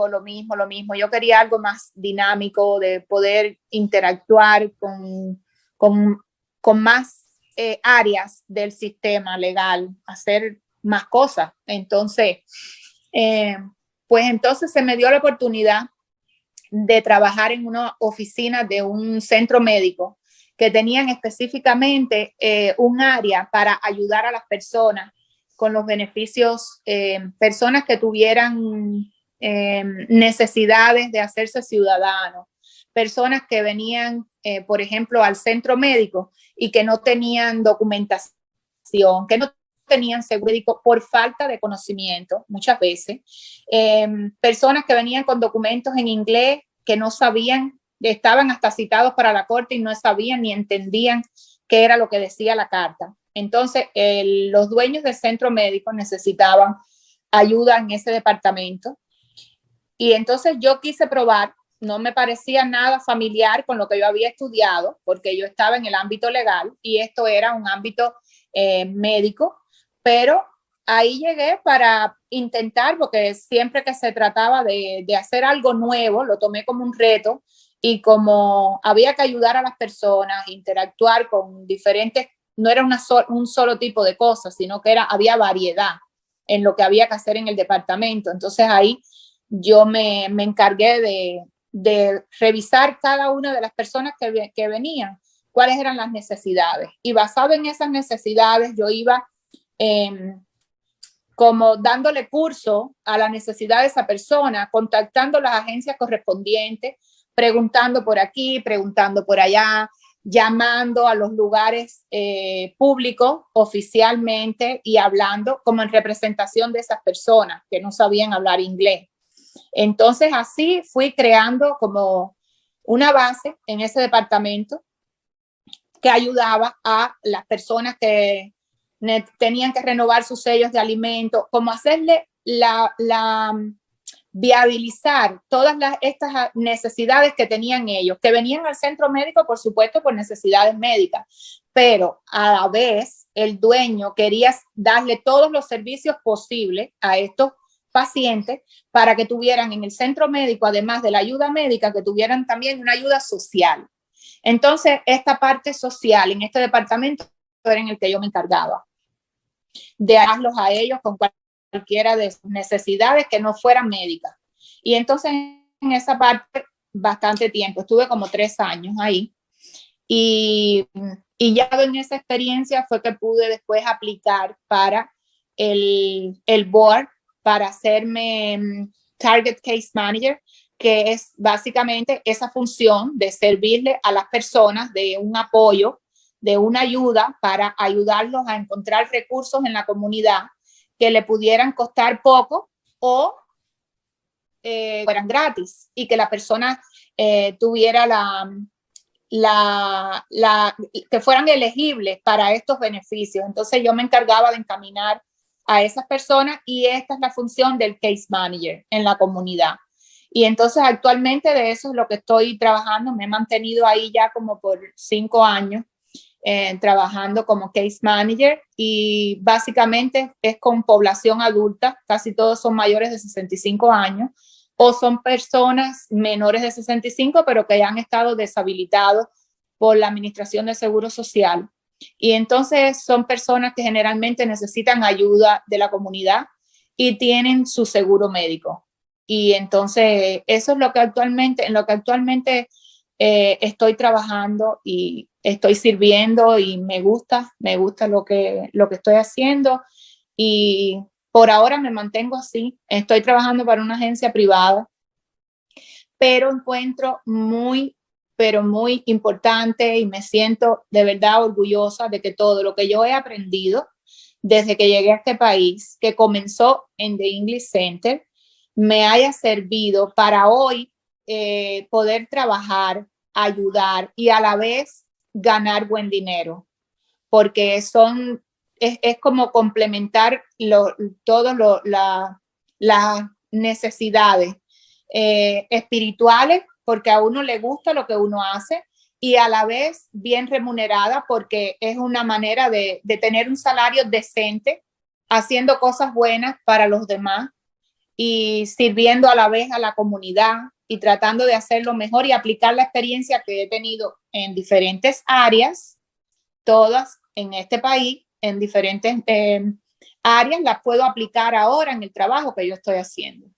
lo mismo. Yo quería algo más dinámico, de poder interactuar con más áreas del sistema legal, hacer más cosas. Entonces, pues entonces se me dio la oportunidad de trabajar en una oficina de un centro médico que tenían específicamente un área para ayudar a las personas con los beneficios, personas que tuvieran necesidades de hacerse ciudadanos, personas que venían, por ejemplo, al centro médico y que no tenían documentación, que no tenían seguro médico por falta de conocimiento, muchas veces, personas que venían con documentos en inglés que no sabían, estaban hasta citados para la corte y no sabían ni entendían qué era lo que decía la carta. Entonces, los dueños del centro médico necesitaban ayuda en ese departamento. Y entonces yo quise probar, no me parecía nada familiar con lo que yo había estudiado, porque yo estaba en el ámbito legal y esto era un ámbito médico, pero ahí llegué para intentar, porque siempre que se trataba de hacer algo nuevo, lo tomé como un reto, y como había que ayudar a las personas, interactuar con diferentes, no era un solo tipo de cosas, sino que había variedad en lo que había que hacer en el departamento. Entonces ahí yo me encargué de revisar cada una de las personas que venían, cuáles eran las necesidades. Y basado en esas necesidades, yo iba como dándole curso a la necesidad de esa persona, contactando las agencias correspondientes, preguntando por aquí, preguntando por allá, llamando a los lugares públicos oficialmente y hablando como en representación de esas personas que no sabían hablar inglés. Entonces así fui creando como una base en ese departamento que ayudaba a las personas que tenían que renovar sus sellos de alimento, como hacerle viabilizar todas estas necesidades que tenían ellos, que venían al centro médico, por supuesto, por necesidades médicas, pero a la vez el dueño quería darle todos los servicios posibles a estos pacientes para que tuvieran en el centro médico, además de la ayuda médica, que tuvieran también una ayuda social. Entonces, esta parte social en este departamento era en el que yo me encargaba, de darlos a ellos con cualquiera de sus necesidades que no fueran médicas. Y entonces en esa parte bastante tiempo, estuve como 3 años ahí, y ya en esa experiencia fue que pude después aplicar para el board, para hacerme Target Case Manager, que es básicamente esa función de servirle a las personas de un apoyo, de una ayuda para ayudarlos a encontrar recursos en la comunidad que le pudieran costar poco o fueran gratis, y que la persona tuviera que fueran elegibles para estos beneficios. Entonces yo me encargaba de encaminar a esas personas, y esta es la función del case manager en la comunidad. Y entonces actualmente de eso es lo que estoy trabajando. Me he mantenido ahí ya como por 5 años trabajando como case manager, y básicamente es con población adulta, casi todos son mayores de 65 años o son personas menores de 65 pero que ya han estado deshabilitados por la Administración de Seguro Social. Y entonces son personas que generalmente necesitan ayuda de la comunidad y tienen su seguro médico. Y entonces eso es en lo que actualmente estoy trabajando y estoy sirviendo, y me gusta lo que estoy haciendo, y por ahora me mantengo así. Estoy trabajando para una agencia privada, pero encuentro pero muy importante, y me siento de verdad orgullosa de que todo lo que yo he aprendido desde que llegué a este país, que comenzó en The English Center, me haya servido para hoy poder trabajar, ayudar y a la vez ganar buen dinero, porque es como complementar todas las necesidades espirituales, porque a uno le gusta lo que uno hace, y a la vez bien remunerada, porque es una manera de tener un salario decente haciendo cosas buenas para los demás y sirviendo a la vez a la comunidad y tratando de hacerlo mejor y aplicar la experiencia que he tenido en diferentes áreas, todas en este país, en diferentes áreas, las puedo aplicar ahora en el trabajo que yo estoy haciendo.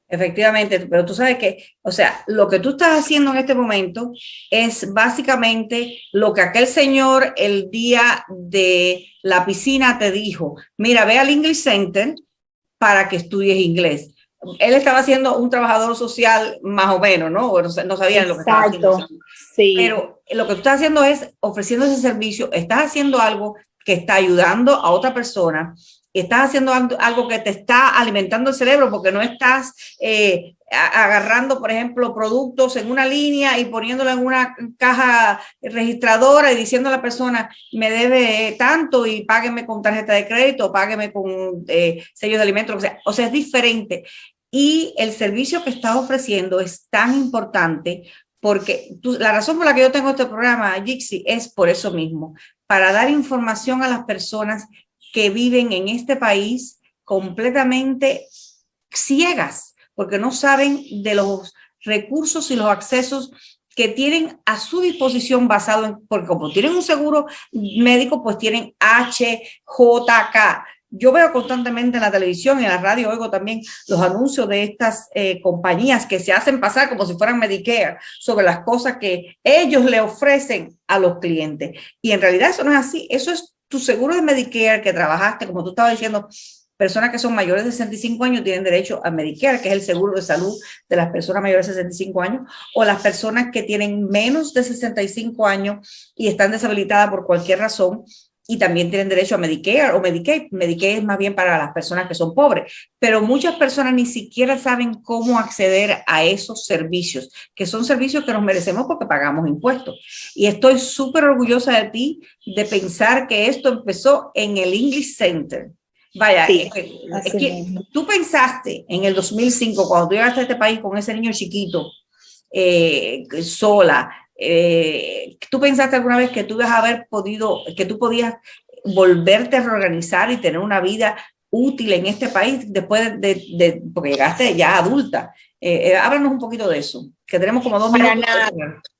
Efectivamente, pero tú sabes que, o sea, lo que tú estás haciendo en este momento es básicamente lo que aquel señor el día de la piscina te dijo: mira, ve al English Center para que estudies inglés. Él estaba siendo un trabajador social más o menos, ¿no? No sabían lo que estaba haciendo. Sí. Pero lo que tú estás haciendo es ofreciendo ese servicio, estás haciendo algo que está ayudando a otra persona, estás haciendo algo que te está alimentando el cerebro, porque no estás agarrando, por ejemplo, productos en una línea y poniéndolo en una caja registradora y diciendo a la persona: me debe tanto y págueme con tarjeta de crédito, págueme con sellos de alimentos, o sea, es diferente. Y el servicio que estás ofreciendo es tan importante porque la razón por la que yo tengo este programa, Jixi, es por eso mismo, para dar información a las personas que viven en este país completamente ciegas, porque no saben de los recursos y los accesos que tienen a su disposición basado en, porque como tienen un seguro médico, pues tienen HJK. Yo veo constantemente en la televisión y en la radio, oigo también los anuncios de estas compañías que se hacen pasar como si fueran Medicare sobre las cosas que ellos le ofrecen a los clientes. Y en realidad eso no es así. Eso es tu seguro de Medicare que trabajaste, como tú estabas diciendo. Personas que son mayores de 65 años tienen derecho a Medicare, que es el seguro de salud de las personas mayores de 65 años, o las personas que tienen menos de 65 años y están deshabilitadas por cualquier razón, y también tienen derecho a Medicare o Medicaid. Medicaid es más bien para las personas que son pobres, pero muchas personas ni siquiera saben cómo acceder a esos servicios, que son servicios que nos merecemos porque pagamos impuestos. Y estoy súper orgullosa de ti de pensar que esto empezó en el English Center. Vaya, sí, es que tú pensaste en el 2005, cuando tú llegaste a este país con ese niño chiquito, sola, ¿tú pensaste alguna vez que tú ibas a haber podido, que tú podías volverte a reorganizar y tener una vida útil en este país después porque llegaste ya adulta? Háblanos un poquito de eso, que tenemos como 2 minutos.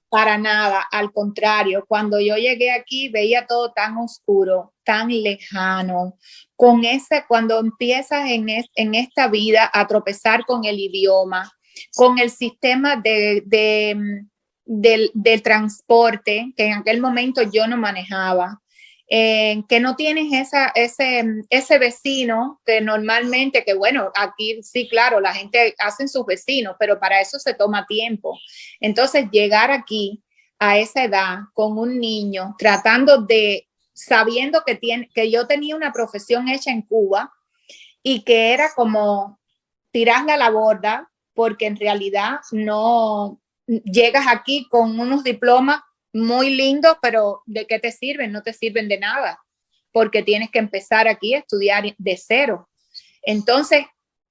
Para nada, al contrario, cuando yo llegué aquí veía todo tan oscuro, tan lejano, cuando empiezas en esta vida a tropezar con el idioma, con el sistema del transporte, que en aquel momento yo no manejaba, que no tienes ese vecino que normalmente, que bueno, aquí sí, claro, la gente hace sus vecinos, pero para eso se toma tiempo. Entonces, llegar aquí a esa edad con un niño, sabiendo que yo tenía una profesión hecha en Cuba y que era como tirarla a la borda, porque en realidad no llegas aquí con unos diplomas muy lindos, pero ¿de qué te sirven? No te sirven de nada, porque tienes que empezar aquí a estudiar de cero. Entonces,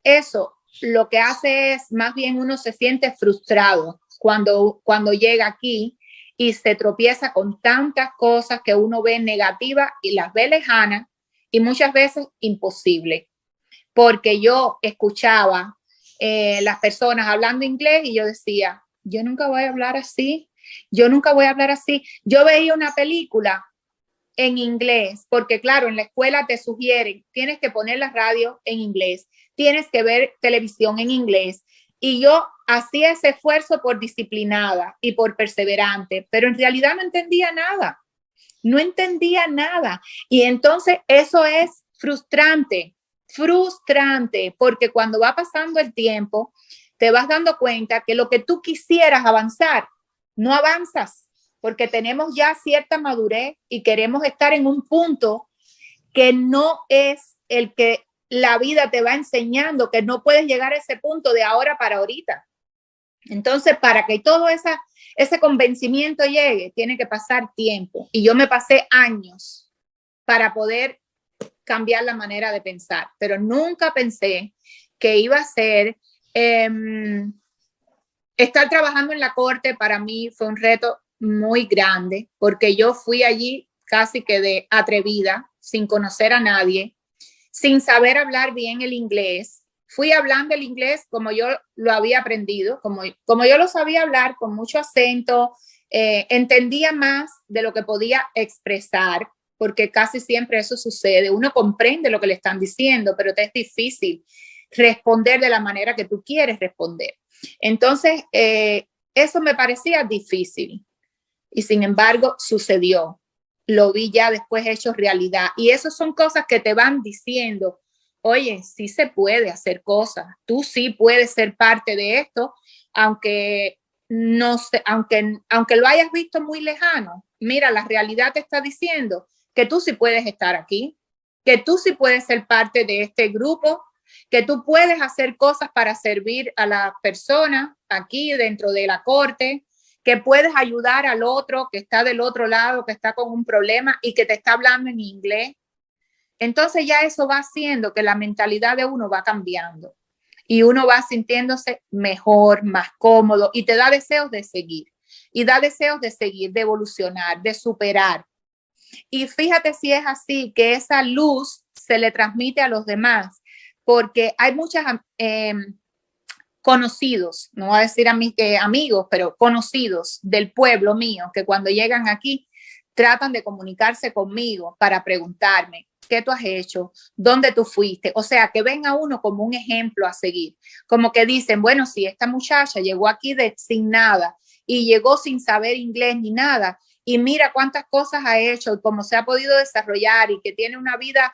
eso lo que hace es, más bien uno se siente frustrado cuando llega aquí y se tropieza con tantas cosas que uno ve negativas y las ve lejanas y muchas veces imposible. Porque yo escuchaba las personas hablando inglés y yo decía, yo nunca voy a hablar así. Yo nunca voy a hablar así. Yo veía una película en inglés, porque claro, en la escuela te sugieren, tienes que poner la radio en inglés, tienes que ver televisión en inglés. Y yo hacía ese esfuerzo por disciplinada y por perseverante, pero en realidad no entendía nada. No entendía nada. Y entonces eso es frustrante, porque cuando va pasando el tiempo, te vas dando cuenta que lo que tú quisieras avanzar, no avanzas, porque tenemos ya cierta madurez y queremos estar en un punto que no es el que la vida te va enseñando, que no puedes llegar a ese punto de ahora para ahorita. Entonces, para que todo ese convencimiento llegue, tiene que pasar tiempo. Y yo me pasé años para poder cambiar la manera de pensar, pero nunca pensé que iba a ser... estar trabajando en la corte para mí fue un reto muy grande, porque yo fui allí casi que de atrevida, sin conocer a nadie, sin saber hablar bien el inglés. Fui hablando el inglés como yo lo había aprendido, como yo lo sabía hablar, con mucho acento, entendía más de lo que podía expresar, porque casi siempre eso sucede. Uno comprende lo que le están diciendo, pero te es difícil responder de la manera que tú quieres responder. Entonces, eso me parecía difícil y sin embargo sucedió. Lo vi ya después hecho realidad. Y esas son cosas que te van diciendo, oye, sí se puede hacer cosas, tú sí puedes ser parte de esto, aunque no sé, aunque lo hayas visto muy lejano. Mira, la realidad te está diciendo que tú sí puedes estar aquí, que tú sí puedes ser parte de este grupo, que tú puedes hacer cosas para servir a las personas aquí dentro de la corte, que puedes ayudar al otro que está del otro lado, que está con un problema y que te está hablando en inglés. Entonces ya eso va haciendo que la mentalidad de uno va cambiando y uno va sintiéndose mejor, más cómodo y te da deseos de seguir. Y da deseos de seguir, de evolucionar, de superar. Y fíjate si es así, que esa luz se le transmite a los demás, porque hay muchos conocidos, no voy a decir amigos, pero conocidos del pueblo mío, que cuando llegan aquí tratan de comunicarse conmigo para preguntarme, ¿qué tú has hecho? ¿Dónde tú fuiste? O sea, que ven a uno como un ejemplo a seguir. Como que dicen, bueno, si esta muchacha llegó aquí sin nada y llegó sin saber inglés ni nada, y mira cuántas cosas ha hecho y cómo se ha podido desarrollar y que tiene una vida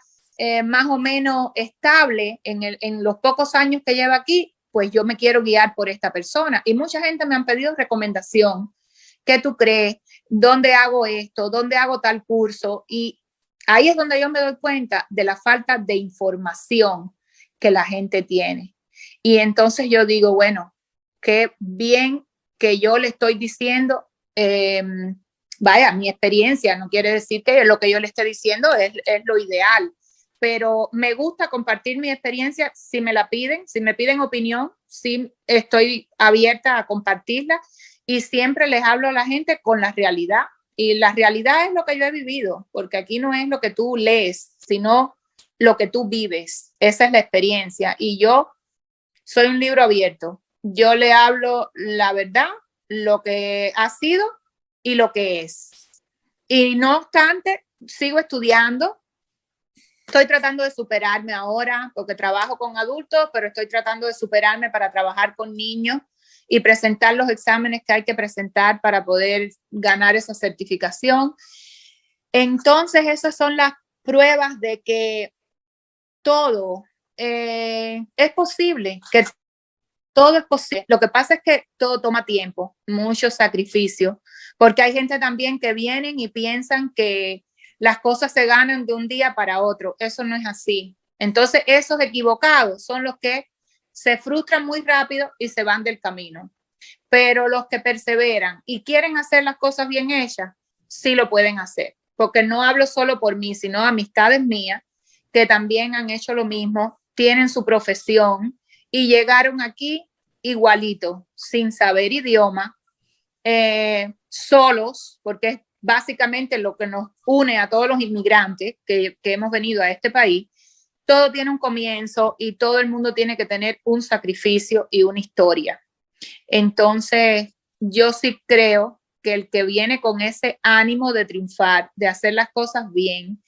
más o menos estable en los pocos años que lleva aquí, pues yo me quiero guiar por esta persona. Y mucha gente me han pedido recomendación. ¿Qué tú crees? ¿Dónde hago esto? ¿Dónde hago tal curso? Y ahí es donde yo me doy cuenta de la falta de información que la gente tiene. Y entonces yo digo, bueno, qué bien que yo le estoy diciendo, vaya, mi experiencia no quiere decir que lo que yo le esté diciendo es lo ideal, pero me gusta compartir mi experiencia si me la piden, si me piden opinión, sí estoy abierta a compartirla y siempre les hablo a la gente con la realidad. Y la realidad es lo que yo he vivido, porque aquí no es lo que tú lees, sino lo que tú vives. Esa es la experiencia. Y yo soy un libro abierto. Yo le hablo la verdad, lo que ha sido y lo que es. Y no obstante, sigo estudiando. Estoy tratando de superarme ahora, porque trabajo con adultos, pero estoy tratando de superarme para trabajar con niños y presentar los exámenes que hay que presentar para poder ganar esa certificación. Entonces, esas son las pruebas de que todo es posible, que todo es posible. Lo que pasa es que todo toma tiempo, mucho sacrificio, porque hay gente también que vienen y piensan que las cosas se ganan de un día para otro. Eso no es así. Entonces, esos equivocados son los que se frustran muy rápido y se van del camino. Pero los que perseveran y quieren hacer las cosas bien hechas, sí lo pueden hacer. Porque no hablo solo por mí, sino amistades mías que también han hecho lo mismo, tienen su profesión y llegaron aquí igualito, sin saber idioma, solos, porque es básicamente lo que nos une a todos los inmigrantes que hemos venido a este país. Todo tiene un comienzo y todo el mundo tiene que tener un sacrificio y una historia. Entonces, yo sí creo que el que viene con ese ánimo de triunfar, de hacer las cosas bien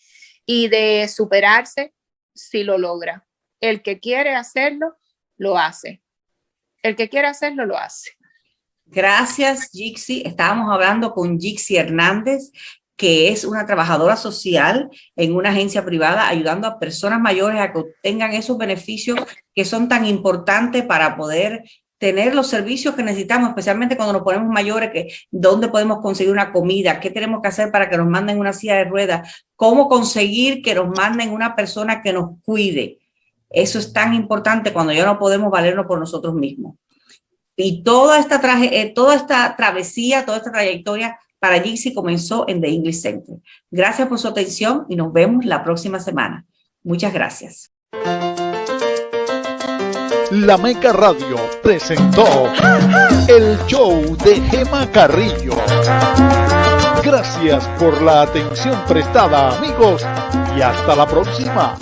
y de superarse, sí lo logra. El que quiere hacerlo, lo hace. El que quiere hacerlo, lo hace. Gracias, Jixi. Estábamos hablando con Jixi Hernández, que es una trabajadora social en una agencia privada, ayudando a personas mayores a que obtengan esos beneficios que son tan importantes para poder tener los servicios que necesitamos, especialmente cuando nos ponemos mayores, que dónde podemos conseguir una comida, qué tenemos que hacer para que nos manden una silla de ruedas, cómo conseguir que nos manden una persona que nos cuide. Eso es tan importante cuando ya no podemos valernos por nosotros mismos. Y toda esta travesía, toda esta trayectoria para Jixi comenzó en The English Center. Gracias por su atención y nos vemos la próxima semana. Muchas gracias. La Meca Radio presentó el show de Gema Carrillo. Gracias por la atención prestada, amigos, y hasta la próxima.